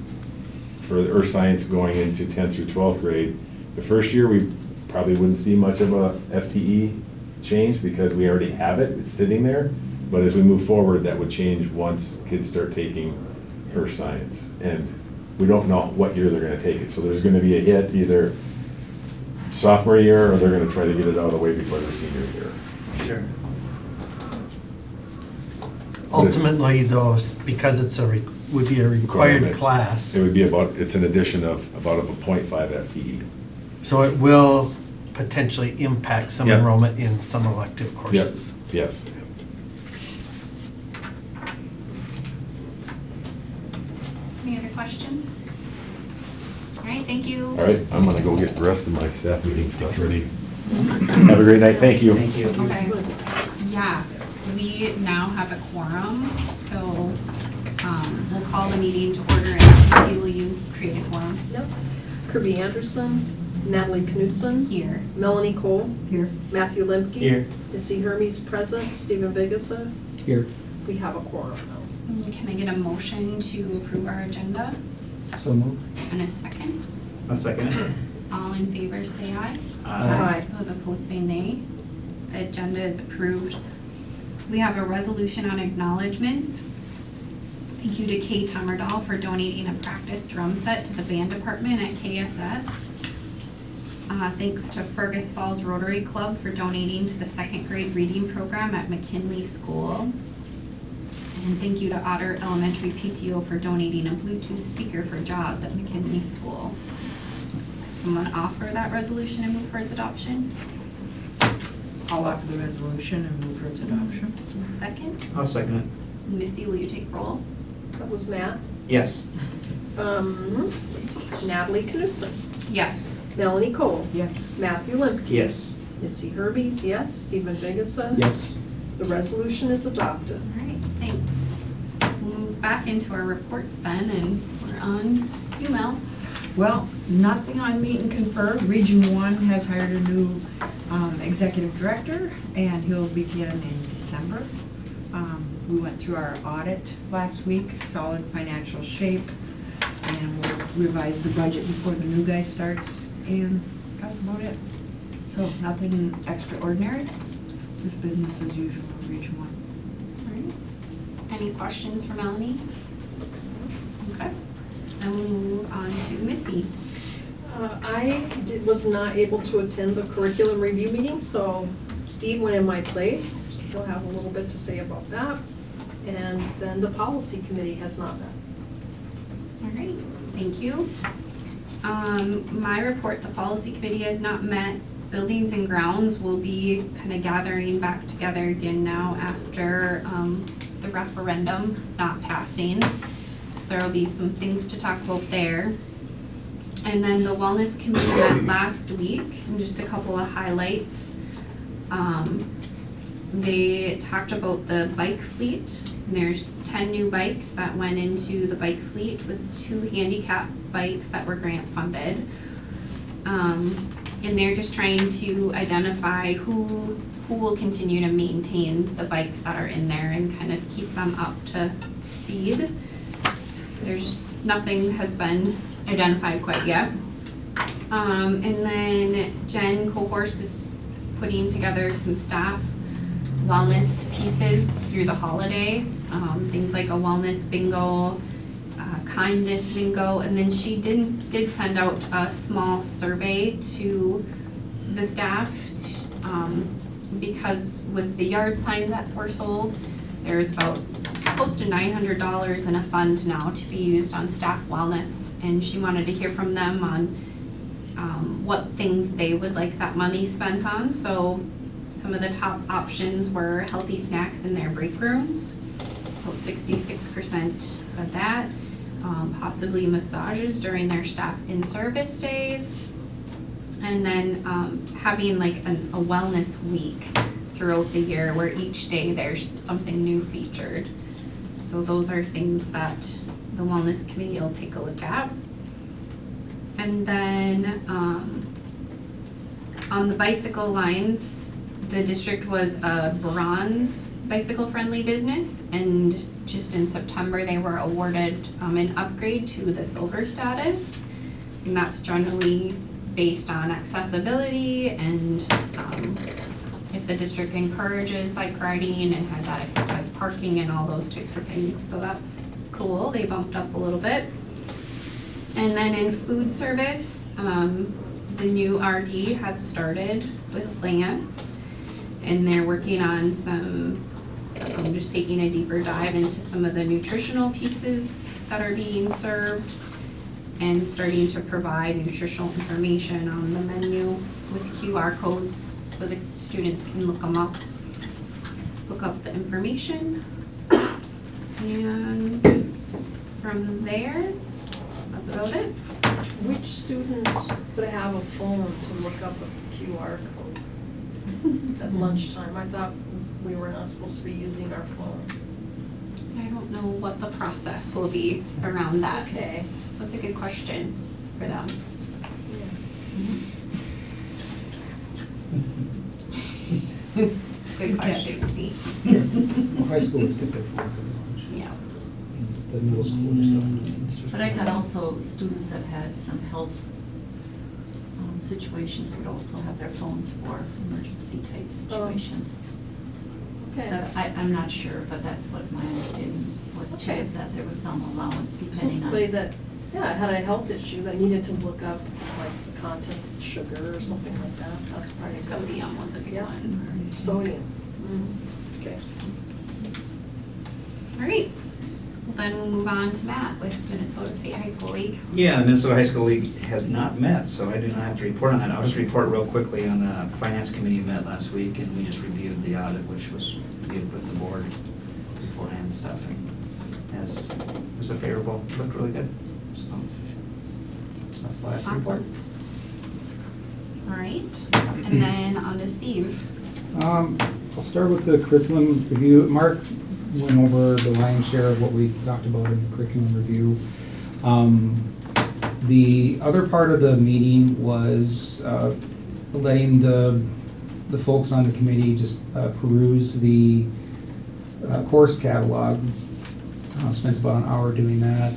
for the earth science going into 10th through 12th grade, the first year, we probably wouldn't see much of a FTE change because we already have it, it's sitting there. But as we move forward, that would change once kids start taking earth science. And we don't know what year they're gonna take it, so there's gonna be a hit either sophomore year, or they're gonna try to get it out of the way before their senior year. Sure. Ultimately, though, because it's would be a required Requirement. class, It would be it's an addition of about a .5 FTE. so it will potentially impact some Yep. enrollment in some elective courses. Yes. Any other questions? All right, thank you. All right, I'm gonna go get the rest of my staff meeting stuff ready. Have a great night, thank you. Thank you. Okay, yeah, we now have a quorum, so, we'll call the meeting to order, and Nancy, will you create a quorum Yep. Kirby Anderson, Natalie Knutson, here? Melanie Cole, Here. Matthew Limke. Here. Missy Hermes present, Stephen Vigasa. Here, We have a quorum now. Can I get a motion to approve our agenda so move. and a second? A second. All in favor, say aye. Aye. Those opposed say nay. The agenda is approved. We have a resolution on acknowledgements. Thank you to Kay Tommerdahl for donating a practice drum set to the band department at KSS. Thanks to Fergus Falls Rotary Club for donating to the second grade reading program at McKinley School. And thank you to Otter Elementary PTO for donating a Bluetooth speaker for JAWS at McKinley School. Could someone offer that resolution and move for its adoption? I'll offer the resolution and move for its adoption. A second? I'll second it. Missy, will you take roll? That was Matt. Yes. Let's see, Natalie Knutson, Yes. Melanie Cole, Yes. Matthew Limke. Yes. Missy Hermes, yes. Stephen Vigasa. Yes. The resolution is adopted. All right, thanks. We'll move back into our reports then, and we're on you, Mel. Well, nothing on meet and confer. Region 1 has hired a new executive director, and he'll begin in December. We went through our audit last week, solid financial shape, and we'll revise the budget before the new guy starts, and that's about it. So nothing extraordinary, just business as usual in Region 1. All right. Any questions for Melanie? Okay. Then we'll move on to Missy. Was not able to attend the curriculum review meeting, so Steve went in my place. He'll have a little bit to say about that. And then the policy committee has not met. All right, thank you. My report, the policy committee has not met. Buildings and grounds will be kind of gathering back together again now after the referendum not passing. So there will be some things to talk about there. And then the wellness committee met last week, and just a couple of highlights. They talked about the bike fleet. There's 10 new bikes that went into the bike fleet, with 2 handicap bikes that were grant funded. And they're just trying to identify who will continue to maintain the bikes that are in there and kind of keep them up to speed. There's nothing has been identified quite yet. And then Jen Cohorse is putting together some staff wellness pieces through the holiday, things like a wellness bingo, kindness bingo, and then she did send out a small survey to the staff because with the yard signs that were sold, there's about close to $900 in a fund now to be used on staff wellness, and she wanted to hear from them on what things they would like that money spent on. So Some of the top options were healthy snacks in their break rooms. About 66% said that. Possibly massages during their staff in-service days. And then having like a wellness week throughout the year where each day there's something new featured. So those are things that the wellness committee will take a look at. And then on the bicycle lines, the district was a bronze bicycle-friendly business, and just in September, they were awarded an upgrade to the silver status. And that's generally based on accessibility and if the district encourages bike riding and has adequate parking and all those types of things. So that's cool, they bumped up a little bit. And then in food service, the new RD has started with Lance, and they're working on some, just taking a deeper dive into some of the nutritional pieces that are being served and starting to provide nutritional information on the menu with QR codes so the students can look up the information. And from there, that's about it. Which students would have a phone to look up a QR code at lunchtime? I thought we were not supposed to be using our phone. I don't know what the process will be around that. Okay. That's a good question for them. Good question to see. High schoolers get their phones at lunch. Yeah. The middle schoolers don't. But I thought also students that had some health situations would also have their phones for emergency type situations. Okay. I'm not sure, but that's what my understanding was too, Okay. is that there was some allowance So depending somebody on. that, had a health issue that needed to look up like the content of sugar or something like that, so that's probably good. Sodium was a big Yeah. one. Sodium. Okay. All right. Well, then we'll move on to Matt with Minnesota State High School League. Yeah, the Minnesota High School League has not met, so I do not have to report on that. I'll just report real quickly on the Finance Committee met last week, and we just reviewed the audit, which was reviewed with the board beforehand and stuff, and was a favorable, looked really good. So that's what I have to report. Awesome. All right. And then on to Steve. I'll start with the curriculum review. Mark went over the lion's share of what we talked about in the curriculum review. The other part of the meeting was letting the folks on the committee just peruse the course catalog. Spent about an hour doing that,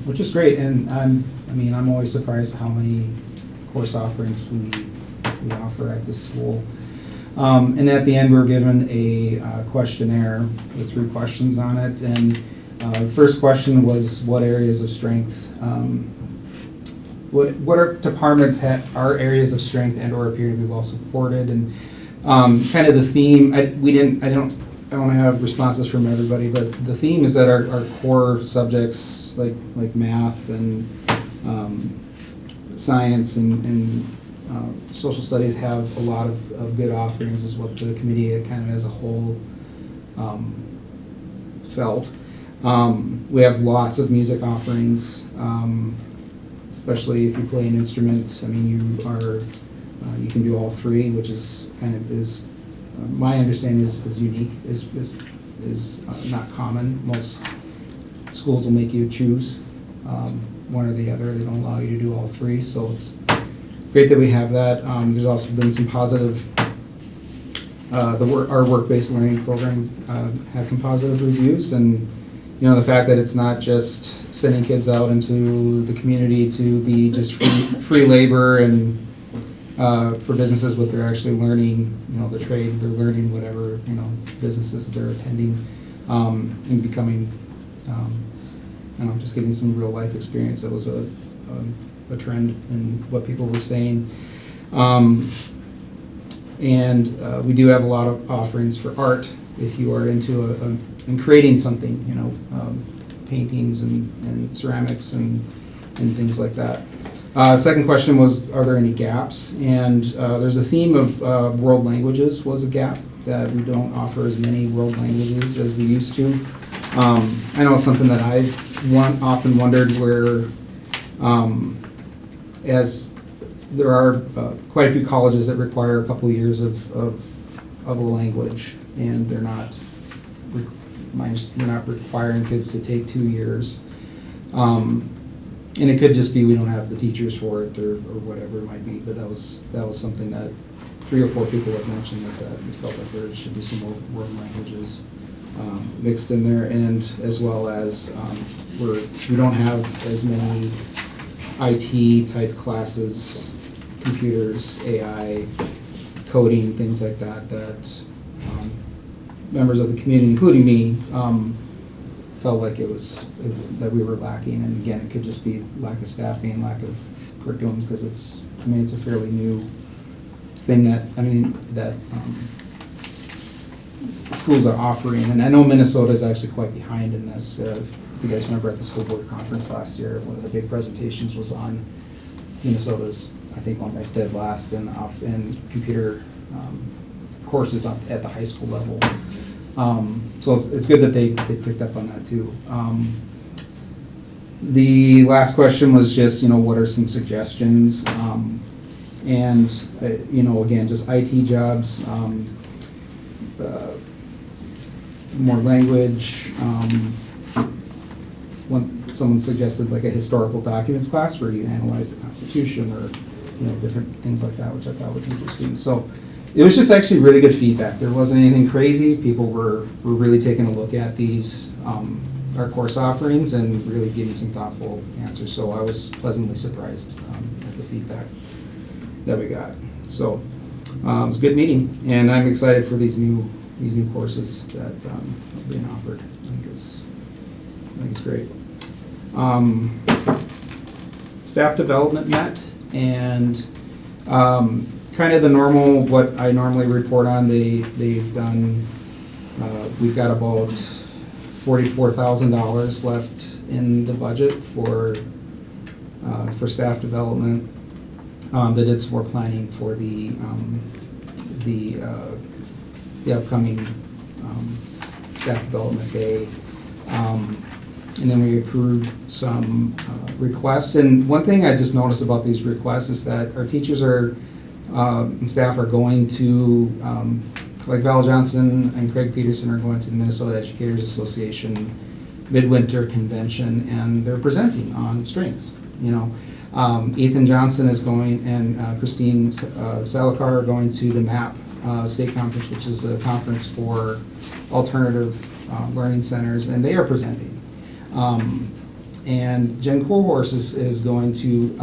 which is great. And I'm always surprised at how many course offerings we offer at this school. And at the end, we were given a questionnaire with 3 questions on it. And the first question was, what areas of strength, what our departments are areas of strength and or appear to be well supported? And kind of the theme, I don't have responses from everybody, but the theme is that our core subjects like math and science and social studies have a lot of good offerings, is what the committee kind of as a whole felt. We have lots of music offerings, especially if you play an instrument. I mean, you can do all 3, which is my understanding is unique, is not common. Most schools will make you choose one or the other. They don't allow you to do all 3, so it's great that we have that. There's also been some positive, our work-based learning program had some positive reviews, and the fact that it's not just sending kids out into the community to be just free labor and for businesses, but they're actually learning, the trade, they're learning whatever, businesses they're attending, and becoming, just getting some real life experience. That was a trend in what people were saying. And we do have a lot of offerings for art if you are into in creating something, paintings and ceramics and things like that. Second question was, are there any gaps? And there's a theme of world languages was a gap, that we don't offer as many world languages as we used to. I know it's something that I've often wondered where, as there are quite a few colleges that require a couple of years of a language, and they're not requiring kids to take 2 years. And it could just be we don't have the teachers for it, or whatever it might be, but that was something that 3 or 4 people have mentioned, is that we felt like there should be some more world languages mixed in there, and as well as we don't have as many IT type classes, computers, AI, coding, things like that, members of the community, including me, felt like that we were lacking. And again, it could just be lack of staffing, lack of curriculums, because it's a fairly new thing that schools are offering. And I know Minnesota is actually quite behind in this. If you guys remember at the school board conference last year, one of the big presentations was on Minnesota's, I think, one I did last, in computer courses at the high school level. So it's good that they picked up on that too. The last question was just, what are some suggestions? And again, just IT jobs, more language. Someone suggested like a historical documents class where you analyze the Constitution, or different things like that, which I thought was interesting. So it was just actually really good feedback. There wasn't anything crazy. People were really taking a look at these our course offerings and really giving some thoughtful answers. So I was pleasantly surprised at the feedback that we got. So it was a good meeting, and I'm excited for these new courses that are being offered. I think it's great. Staff development met, and kind of the normal, what I normally report on, they've done, we've got about $44,000 left in the budget for staff development. They did some more planning for the upcoming staff development day. And then we approved some requests. And one thing I just noticed about these requests is that our teachers and staff are going to, like Val Johnson and Craig Peterson are going to the Minnesota Educators Association Midwinter Convention, and they're presenting on strings. Ethan Johnson is going, and Christine Salakar are going to the MAP State Conference, which is a conference for alternative learning centers, and they are presenting. And Jen Courhorse is going to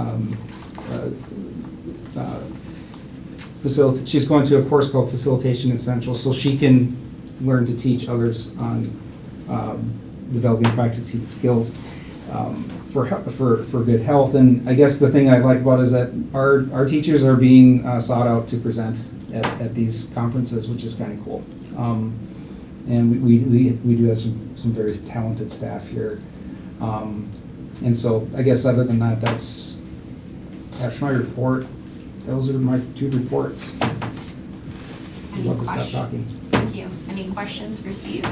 she's going to a course called Facilitation Essentials, so she can learn to teach others on developing practicing skills for good health. And I guess the thing I like about it is that our teachers are being sought out to present at these conferences, which is kind of cool. And we do have some very talented staff here. And so I guess other than that, that's my report. Those are my 2 reports. Any Love to stop questions? talking. Thank you. Any questions for Steve?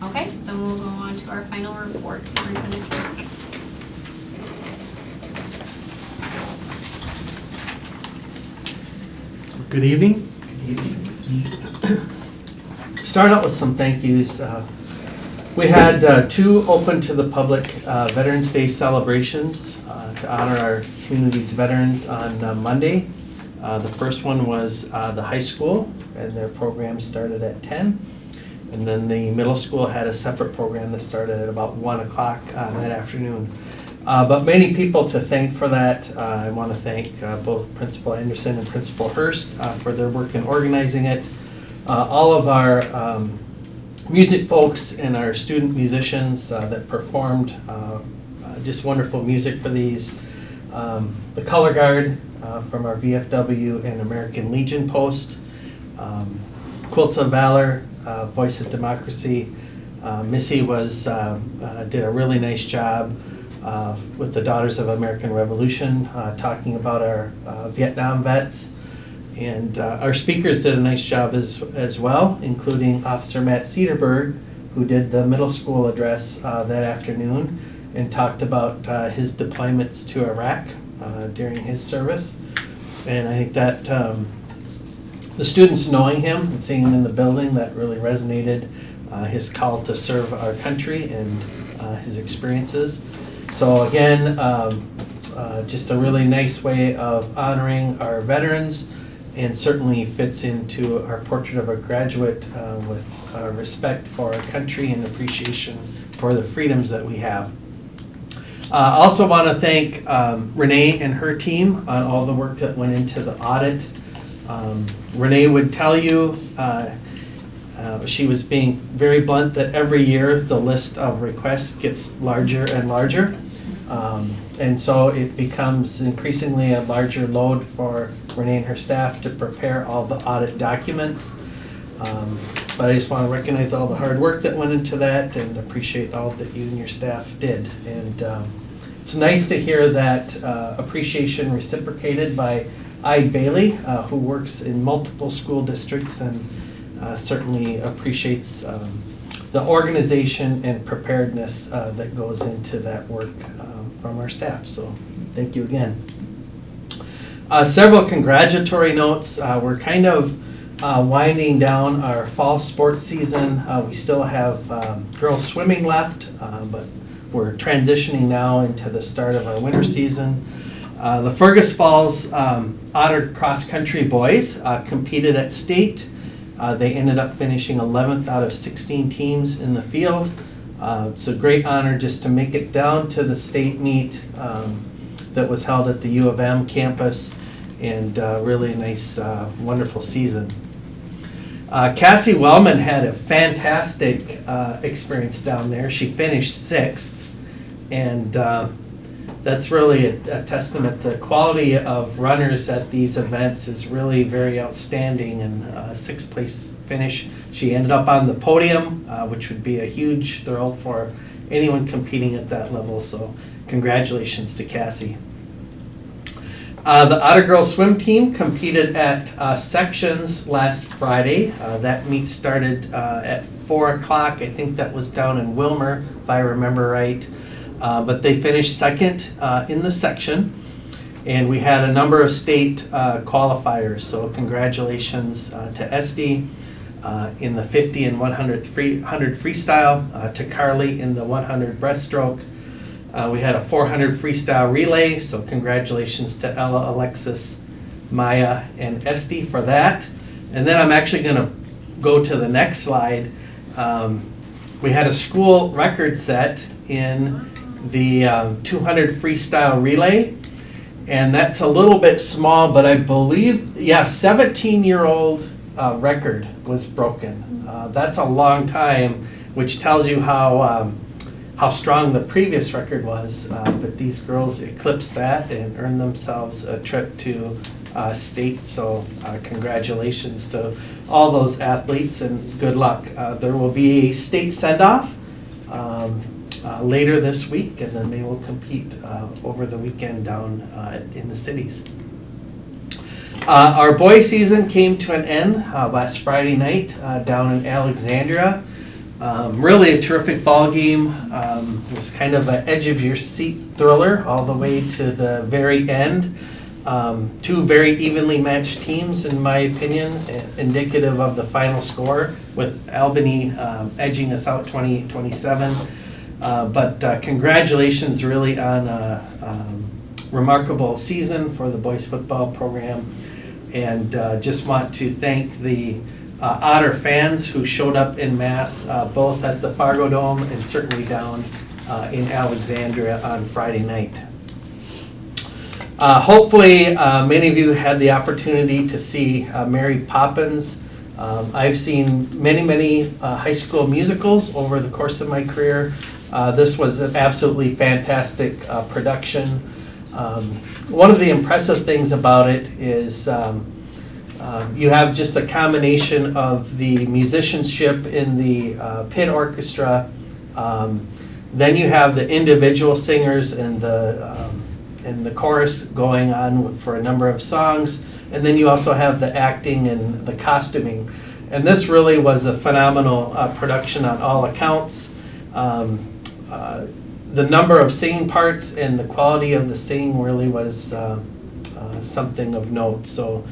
Okay, then we'll go on to our final report. Superintendent Drake. Good evening. Start out with some thank yous. We had 2 open to the public Veterans Day celebrations to honor our community's veterans on Monday. The first one was the high school, and their program started at 10. And then the middle school had a separate program that started at about 1 o'clock that afternoon. But many people to thank for that. I want to thank both Principal Anderson and Principal Hurst for their work in organizing it. All of our music folks and our student musicians that performed just wonderful music for these. The Color Guard from our VFW and American Legion post. Quilts of Valor, Voice of Democracy. Missy did a really nice job. with the Daughters of American Revolution, talking about our Vietnam vets. And our speakers did a nice job as well, including Officer Matt Cedarberg, who did the middle school address that afternoon and talked about his deployments to Iraq during his service. And I think that the students knowing him and seeing him in the building, that really resonated his call to serve our country and his experiences. So again, just a really nice way of honoring our veterans, and certainly fits into our portrait of a graduate with respect for our country and appreciation for the freedoms that we have. Also want to thank Renee and her team on all the work that went into the audit. Renee would tell you, she was being very blunt, that every year the list of requests gets larger and larger. And so it becomes increasingly a larger load for Renee and her staff to prepare all the audit documents. But I just want to recognize all the hard work that went into that and appreciate all that you and your staff did. And it's nice to hear that appreciation reciprocated by Ide Bailey, who works in multiple school districts and certainly appreciates the organization and preparedness that goes into that work from our staff. So thank you again. Several congratulatory notes. We're kind of winding down our fall sports season. We still have girls swimming left, but we're transitioning now into the start of our winter season. The Fergus Falls Otter Cross Country boys competed at state. They ended up finishing 11th out of 16 teams in the field. It's a great honor just to make it down to the state meet that was held at the U of M campus, and really a nice, wonderful season. Cassie Wellman had a fantastic experience down there. She finished 6th, and that's really a testament. The quality of runners at these events is really very outstanding, and 6th place finish. She ended up on the podium, which would be a huge thrill for anyone competing at that level, so congratulations to Cassie. The Otter Girls swim team competed at sections last Friday. That meet started at 4 o'clock. I think that was down in Wilmer, if I remember right. But they finished 2nd in the section, and we had a number of state qualifiers. So congratulations to Esty in the 50 and 100 freestyle, to Carly in the 100 breaststroke. We had a 400 freestyle relay, so congratulations to Ella, Alexis, Maya, and Esty for that. And then I'm actually going to go to the next slide. We had a school record set in the 200 freestyle relay, and that's a little bit small, but I believe, 17-year-old record was broken. That's a long time, which tells you how strong the previous record was, but these girls eclipsed that and earned themselves a trip to state, so congratulations to all those athletes and good luck. There will be a state send-off later this week, and then they will compete over the weekend down in the cities. Our boys season came to an end last Friday night down in Alexandria. Really a terrific ball game. It was kind of an edge of your seat thriller all the way to the very end. 2 very evenly matched teams, in my opinion, indicative of the final score, with Albany edging us out 28-27. But congratulations really on a remarkable season for the boys football program, and just want to thank the Otter fans who showed up in mass both at the Fargo Dome and certainly down in Alexandria on Friday night. Hopefully many of you had the opportunity to see Mary Poppins. I've seen many high school musicals over the course of my career. This was an absolutely fantastic production. One of the impressive things about it is you have just a combination of the musicianship in the pit orchestra, Then you have the individual singers and the chorus going on for a number of songs. And then you also have the acting and the costuming. And this really was a phenomenal production on all accounts. The number of singing parts and the quality of the singing really was something of note. So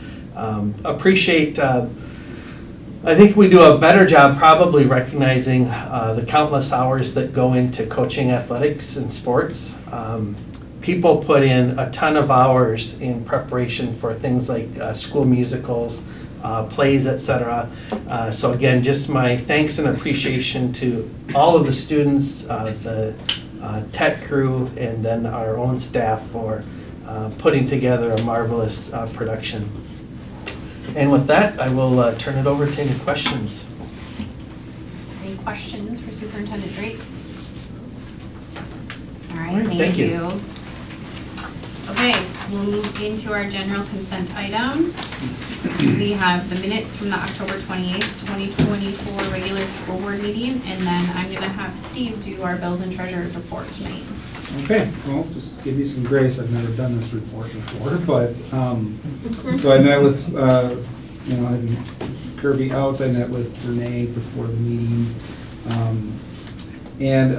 appreciate, I think we do a better job probably recognizing the countless hours that go into coaching athletics and sports. People put in a ton of hours in preparation for things like school musicals, plays, etc. So again, just my thanks and appreciation to all of the students, the tech crew, and then our own staff for putting together a marvelous production. And with that, I will turn it over to any questions. Any questions for Superintendent Drake? All All right, right, thank thank you. you. Okay, we'll move into our general consent items. We have the minutes from the October 28th, 2024 regular school board meeting, and then I'm gonna have Steve do our bills and treasurer's report tonight. Okay, well, just give you some grace, I've never done this report before, but, so I met with, I had Kirby out, I met with Renee before the meeting. And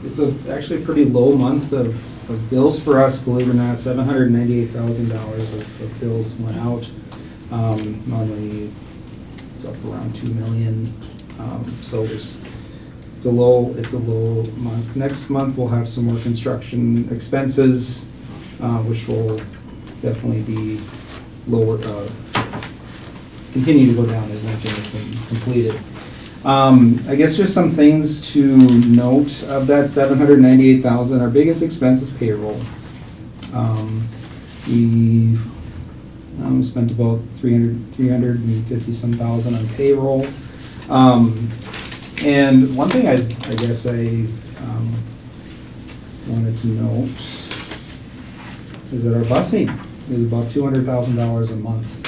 it's actually a pretty low month of bills for us, believe it or not. $798,000 of bills went out. Normally, it's up around 2 million. So it's a low month. Next month, we'll have some more construction expenses, which will definitely be lower, continue to go down as nothing has been completed. I guess just some things to note of that $798,000. Our biggest expense is payroll. We spent about 350 some thousand on payroll. And one thing I guess I wanted to note is that our busing is about $200,000 a month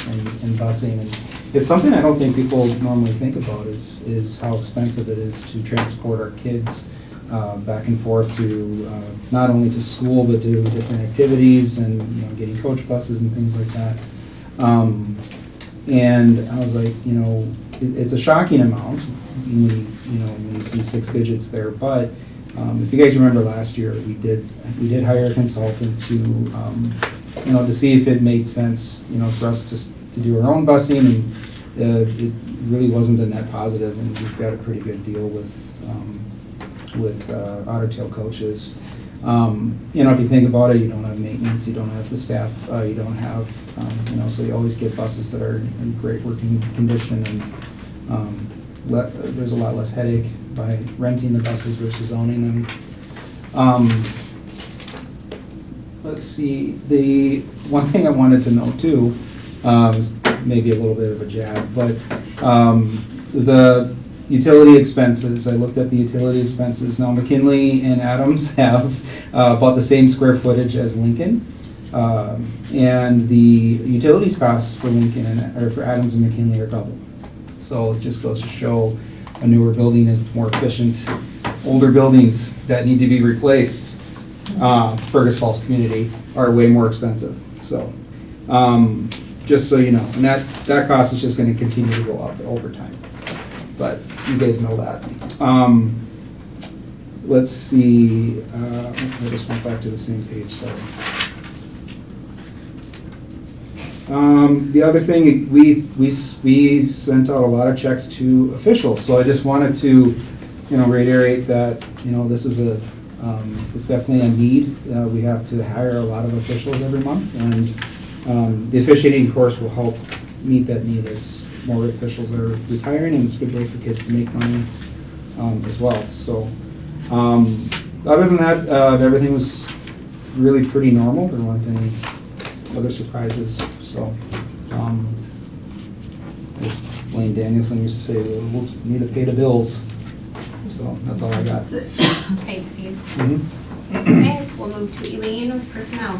in busing. And it's something I don't think people normally think about is how expensive it is to transport our kids back and forth to not only to school but to different activities and getting coach buses and things like that. And I was like, it's a shocking amount when you see 6 digits there. But if you guys remember last year, we did hire a consultant to see if it made sense for us to do our own busing, and it really wasn't a net positive, and we've got a pretty good deal with Otter Tail coaches. If you think about it, you don't have maintenance, you don't have the staff, you don't have, so you always get buses that are in great working condition, and there's a lot less headache by renting the buses versus owning them. Let's see, the one thing I wanted to note too, is maybe a little bit of a jab, but the utility expenses, I looked at the utility expenses. Now McKinley and Adams have about the same square footage as Lincoln. And the utilities costs for for Adams and McKinley are double. So it just goes to show a newer building is more efficient. Older buildings that need to be replaced, Fergus Falls community, are way more expensive. So just so you know, and that cost is just going to continue to go up over time. But you guys know that. Let's see, I just went back to the same page, sorry. The other thing, we sent out a lot of checks to officials, so I just wanted to, reiterate that, this is it's definitely a need. We have to hire a lot of officials every month, and the officiating course will help meet that need as more officials are retiring, and it's a good way for kids to make money as well. So other than that, everything was really pretty normal. There weren't any other surprises. So as Wayne Danielson used to say, we'll need to pay the bills. So that's all I got. Thanks, Steve. Mm-hmm. Okay, we'll move to Elaine with personnel.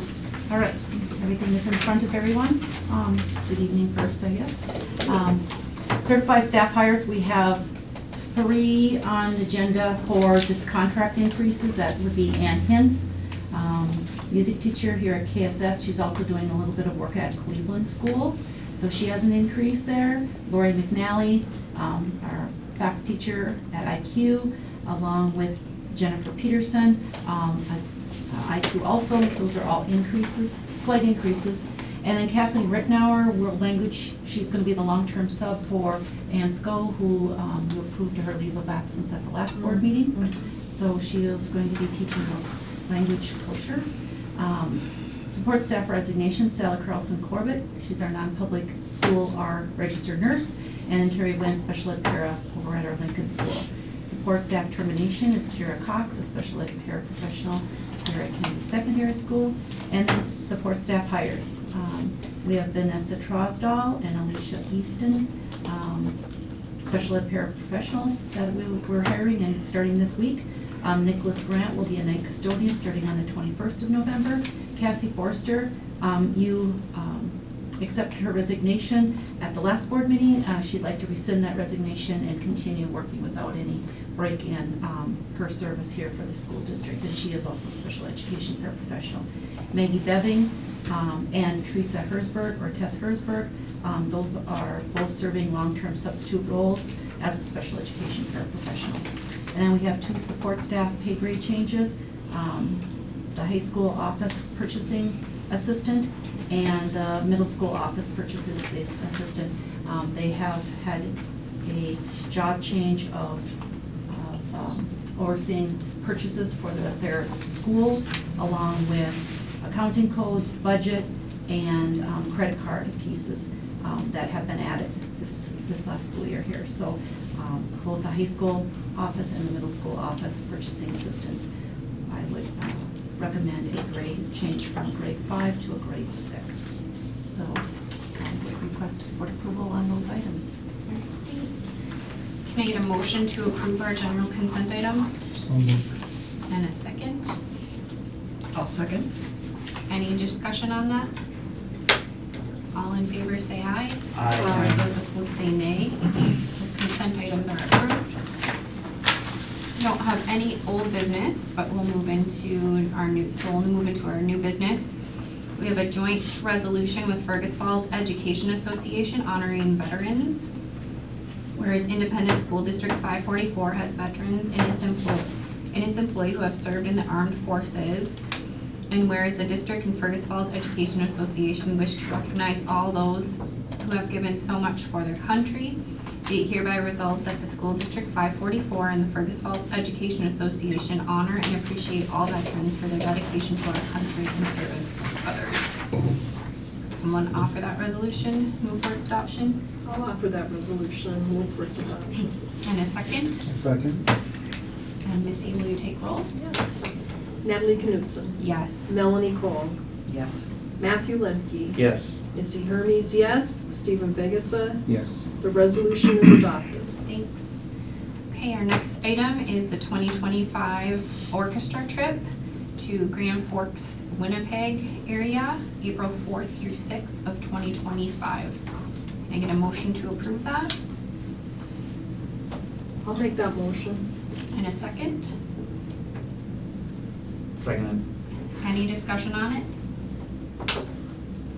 All right, everything is in front of everyone. Good evening first, I guess. Certified staff hires, we have 3 on the agenda for just contract increases. That would be Ann Hintz, music teacher here at KSS. She's also doing a little bit of work at Cleveland School, so she has an increase there. Lori McNally, our fax teacher at IQ, along with Jennifer Peterson, IQ also. Those are all increases, slight increases. And then Kathleen Rittenauer, World Language, she's going to be the long-term sub for Ann Sco, who we approved her leave of absence at the last board meeting. So she is going to be teaching World Language Kosher. Support staff resignation, Sally Carlson Corbett, she's our non-public school, our registered nurse, and Carrie Wynn, special ed para over at our Lincoln School. Support staff termination is Kira Cox, a special ed paraprofessional here at Kennedy Secondary School. And then support staff hires. We have Vanessa Trosdahl and Alicia Easton, special ed paraprofessionals that we're hiring and starting this week. Nicholas Grant will be a night custodian starting on the 21st of November. Cassie Forster, you accepted her resignation at the last board meeting. She'd like to rescind that resignation and continue working without any break in her service here for the school district, and she is also a special education paraprofessional. Maggie Beving and Teresa Hersberg, or Tess Hersberg, those are both serving long-term substitute roles as a special education paraprofessional. And then we have 2 support staff pay grade changes, the high school office purchasing assistant and the middle school office purchasing assistant. They have had a job change of overseeing purchases for their school, along with accounting codes, budget, and credit card pieces that have been added this last school year here. So both the high school office and the middle school office purchasing assistants, I would recommend a grade change from grade 5 to a grade 6. So I would request board approval on those items. Thanks. Can I get a motion to approve our general consent items? So moved. And a second? I'll second. Any discussion on that? All in favor say aye. Aye. Those opposed say nay. Those consent items are approved. We don't have any old business, but we'll move into our new business. We have a joint resolution with Fergus Falls Education Association honoring veterans. Whereas Independent School District 544 has veterans in its employ who have served in the armed forces. And whereas the district and Fergus Falls Education Association wish to recognize all those who have given so much for their country, be it hereby resolved that the School District 544 and the Fergus Falls Education Association honor and appreciate all veterans for their dedication to our country and service to others. Someone offer that resolution, move for its adoption? I'll offer that resolution and move for its adoption. And a second? A second. And Missy, will you take roll? Yes. Natalie Knutson. Yes. Melanie Cole. Yes. Matthew Lemke. Yes. Missy Hermes, yes. Stephen Biggessa. Yes. The resolution is adopted. Thanks. Okay, our next item is the 2025 orchestra trip to Grand Forks, Winnipeg area, April 4th through 6th of 2025. Can I get a motion to approve that? I'll make that motion. And a second? Seconded. Any discussion on it?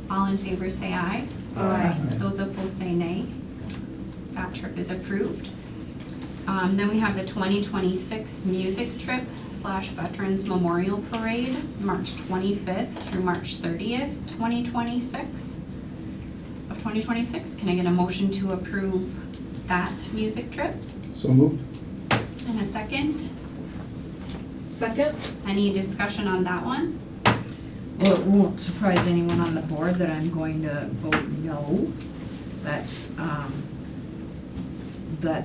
All in favor say aye. Aye. Those opposed say nay. That trip is approved. Then we have the 2026 music trip / Veterans Memorial Parade, March 25th through March 30th, 2026 of 2026. Can I get a motion to approve that music trip? So moved. And a second? Second? Any discussion on that one? Well, it won't surprise anyone on the board that I'm going to vote no. That's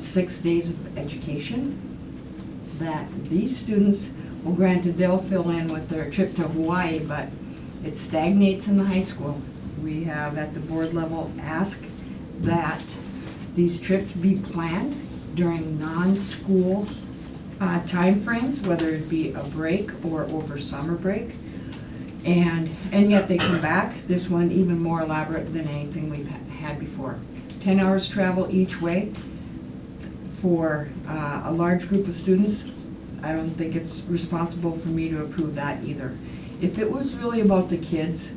6 days of education that these students, well, granted, they'll fill in with their trip to Hawaii, but it stagnates in the high school. We have at the board level asked that these trips be planned during non-school timeframes, whether it be a break or over summer break. And yet they come back, this one even more elaborate than anything we've had before. 10 hours travel each way, for a large group of students, I don't think it's responsible for me to approve that either. If it was really about the kids,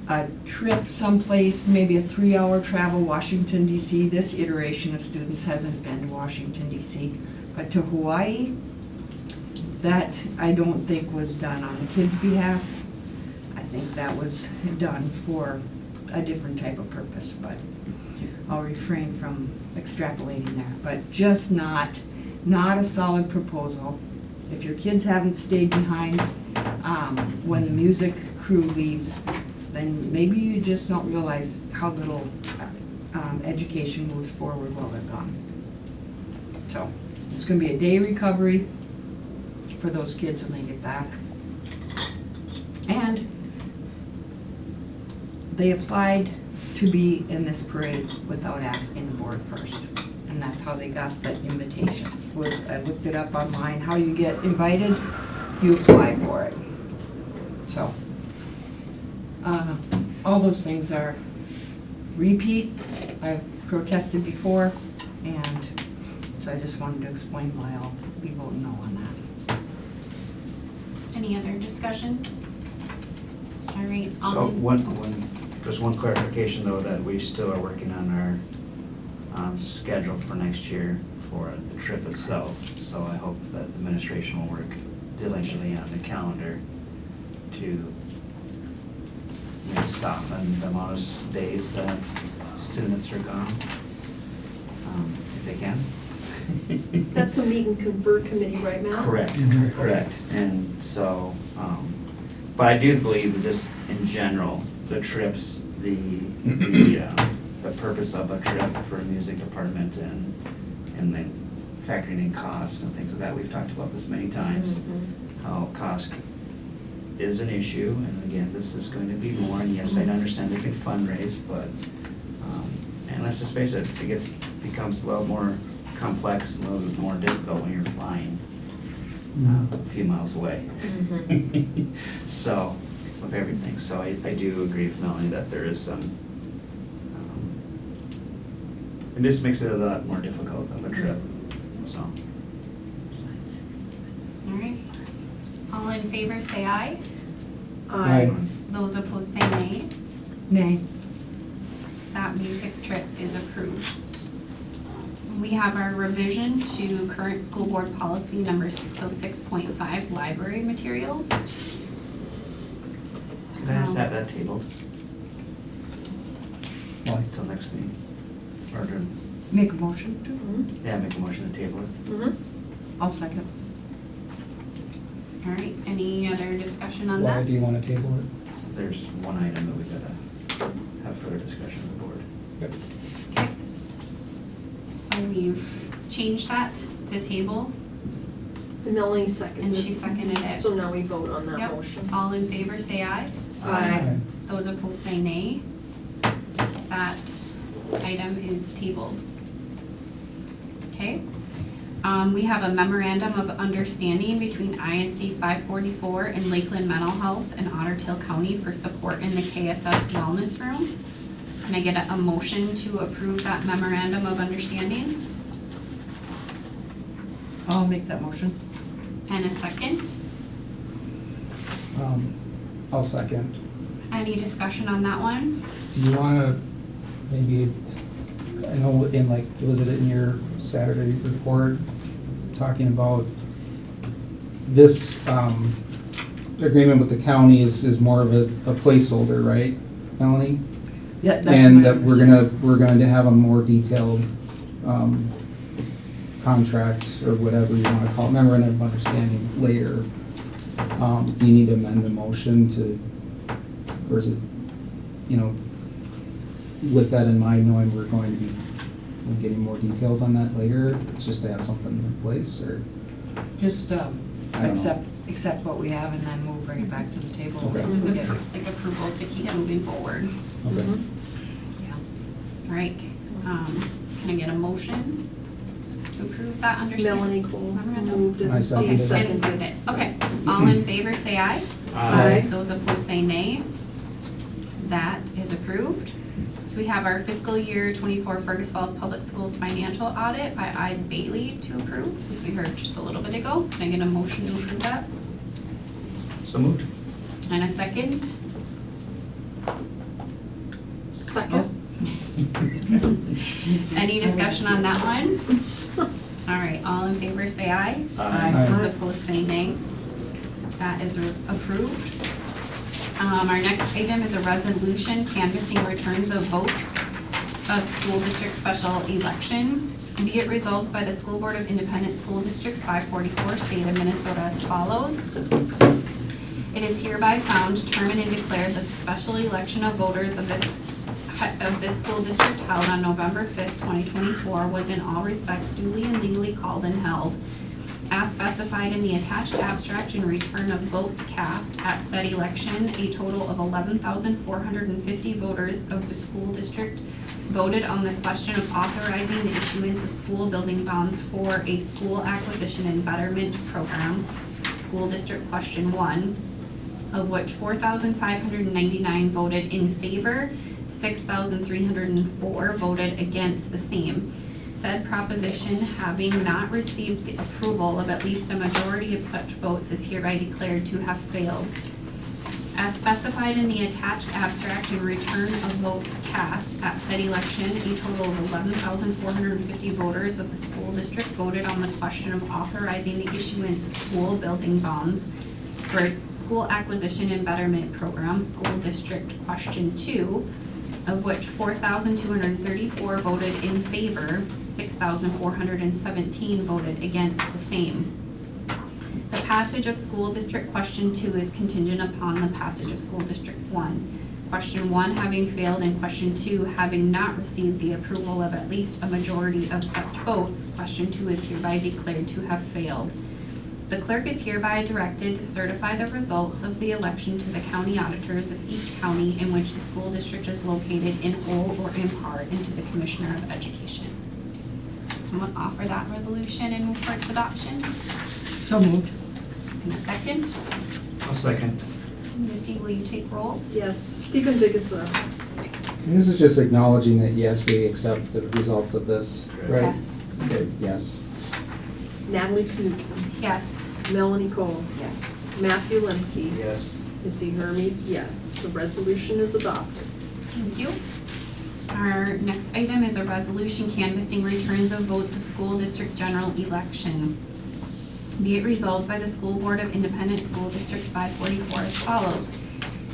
a trip someplace, maybe a 3-hour travel, Washington DC, this iteration of students hasn't been to Washington DC, but to Hawaii, that I don't think was done on the kids' behalf. I think that was done for a different type of purpose, but I'll refrain from extrapolating there. But just not a solid proposal. If your kids haven't stayed behind when the music crew leaves, then maybe you just don't realize how little education moves forward while they're gone. So it's gonna be a day recovery for those kids when they get back. And they applied to be in this parade without asking the board first. And that's how they got the invitation. I looked it up online, how you get invited, you apply for it. So, all those things are repeat. I've protested before, and so I just wanted to explain why I'll be voting no on that. Any other discussion? All right, So just one clarification though, that we still are working on our schedule for next year for the trip itself. So I hope that the administration will work diligently on the calendar to soften the amount of days that students are gone, if they can. That's the meet and convert committee, right, Matt? Correct, correct. And so, but I do believe that just in general, the trips, the purpose of a trip for a music department and then factoring in costs and things like that, we've talked about this many times, how cost is an issue, and again, this is going to be more, and yes, I understand they can fundraise, but, and let's just face it, becomes a little more complex, a little bit more difficult when you're flying a few miles away. So, with everything, so I do agree with Melanie that there is some, it just makes it a lot more difficult of a trip, so. all right. All in favor, say aye. Aye. Those opposed, say nay. Nay. That music trip is approved. We have our revision to current school board policy number 606.5, library materials. Could I ask that tabled Why? till next meeting? Or, Make a motion to? yeah, make a motion to table it. I'll second. All right, any other discussion on Why that? do you want to table it? There's one item that we gotta have further discussion with the board. Okay. So we've changed that to table, And Melanie seconded. and she seconded it. So now we vote on that Yep. motion. All in favor, say aye. Aye. Those opposed, say nay. That item is tabled. Okay. We have a memorandum of understanding between ISD 544 and Lakeland Mental Health and Otter Tail County for support in the KSS Wellness Room. Can I get a motion to approve that memorandum of understanding? I'll make that motion. And a second? I'll second. Any discussion on that one? Do you wanna maybe, I know in like, was it in your Saturday report, talking about this, agreement with the county is more of a placeholder, right, Melanie? Yeah, that's And my that we're going to have a more detailed, contract, or whatever you wanna call it, memorandum of understanding later. Do you need to amend the motion to, or is it, with that in mind, knowing we're going to be getting more details on that later, it's just to have something in place, or? Just I don't know. accept what we have, and then we'll bring it back to the table. Okay. This is Yeah. like approval to keep moving forward. Okay. Yeah. All right, can I get a motion to approve that understanding? Melanie Cole Memorandum? moved it. I seconded Steve it. And seconded. seconded. Okay, all in favor, say aye. Aye. Those opposed, say nay. That is approved. So we have our fiscal year 24 Fergus Falls Public Schools financial audit by Ide Bailey to approve, which we heard just a little bit ago. Can I get a motion to approve that? So moved. And a second? Second. Any discussion on that one? All right, all in favor say aye. Aye. Those opposed say nay. That is approved. Our next item is a resolution canvassing returns of votes of school district special election. Be it resolved by the School Board of Independent School District 544, State of Minnesota as follows. It is hereby found, determined, and declared that the special election of voters of this school district held on November 5th, 2024 was in all respects duly and legally called and held as specified in the attached abstract and return of votes cast at said election. A total of 11,450 voters of the school district voted on the question of authorizing the issuance of school building bonds for a school acquisition and betterment program, school district question 1, of which 4,599 voted in favor, 6,304 voted against the same. Said proposition, having not received the approval of at least a majority of such votes, is hereby declared to have failed. As specified in the attached abstract and return of votes cast at said election, a total of 11,450 voters of the school district voted on the question of authorizing the issuance of school building bonds for school acquisition and betterment program, school district question 2, of which 4,234 voted in favor, 6,417 voted against the same. The passage of school district question 2 is contingent upon the passage of school district 1. Question 1 having failed and question 2 having not received the approval of at least a majority of such votes, question 2 is hereby declared to have failed. The clerk is hereby directed to certify the results of the election to the county auditors of each county in which the school district is located in whole or in part, and to the Commissioner of Education. Someone offer that resolution and move for its adoption? So moved. And a second? I'll second. Missy, will you take roll? Yes, Stephen Biggessa. And this is just acknowledging that, yes, we accept the results of this, right? Yes. Okay, yes. Natalie Knudsen. Yes. Melanie Cole. Yes. Matthew Lemke. Yes. Missy Hermes, yes. The resolution is adopted. Thank you. Our next item is a resolution canvassing returns of votes of school district general election. Be it resolved by the School Board of Independent School District 544 as follows.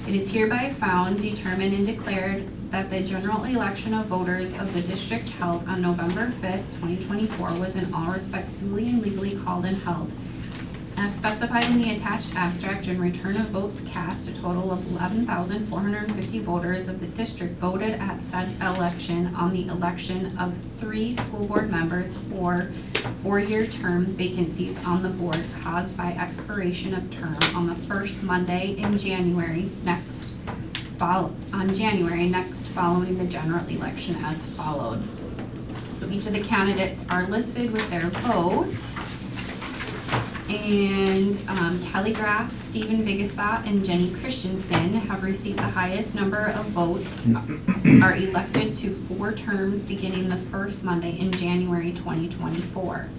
It is hereby found, determined, and declared that the general election of voters of the district held on November 5th, 2024 was in all respects duly and legally called and held. As specified in the attached abstract and return of votes cast, a total of 11,450 voters of the district voted at said election on the election of 3 school board members for 4-year term vacancies on the board caused by expiration of term on the first Monday in January next following the general election as followed. So each of the candidates are listed with their votes. And Kelly Graff, Stephen Biggessa, and Jenny Christensen have received the highest number of votes, are elected to 4 terms beginning the first Monday in January 2024.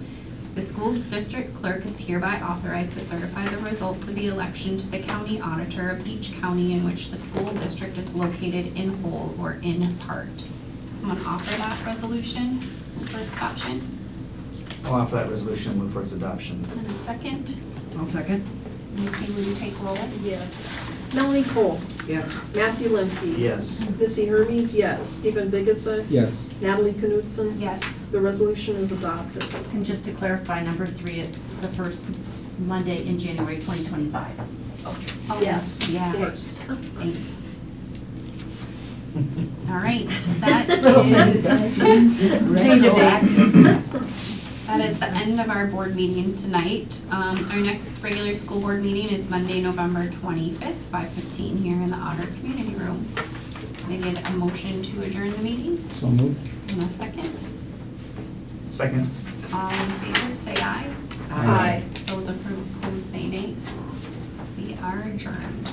The school district clerk is hereby authorized to certify the results of the election to the county auditor of each county in which the school district is located in whole or in part. Someone offer that resolution for its adoption? I'll offer that resolution, move for its adoption. And a second? I'll second. Missy, will you take roll? Yes. Melanie Cole. Yes. Matthew Lemke. Yes. Missy Hermes, yes. Stephen Biggessa. Yes. Natalie Knudsen. Yes. The resolution is adopted. And just to clarify, number 3, it's the first Monday in January 2025. Oh, Yes, yeah. of course. Thanks. All right, that is, Change of dates. that is the end of our board meeting tonight. Our next regular school board meeting is Monday, November 25th, 5:15 here in the Otter Community Room. Can I get a motion to adjourn the meeting? So moved. And a second? Second. All in favor, say aye. Aye. Those opposed, say nay. We are adjourned.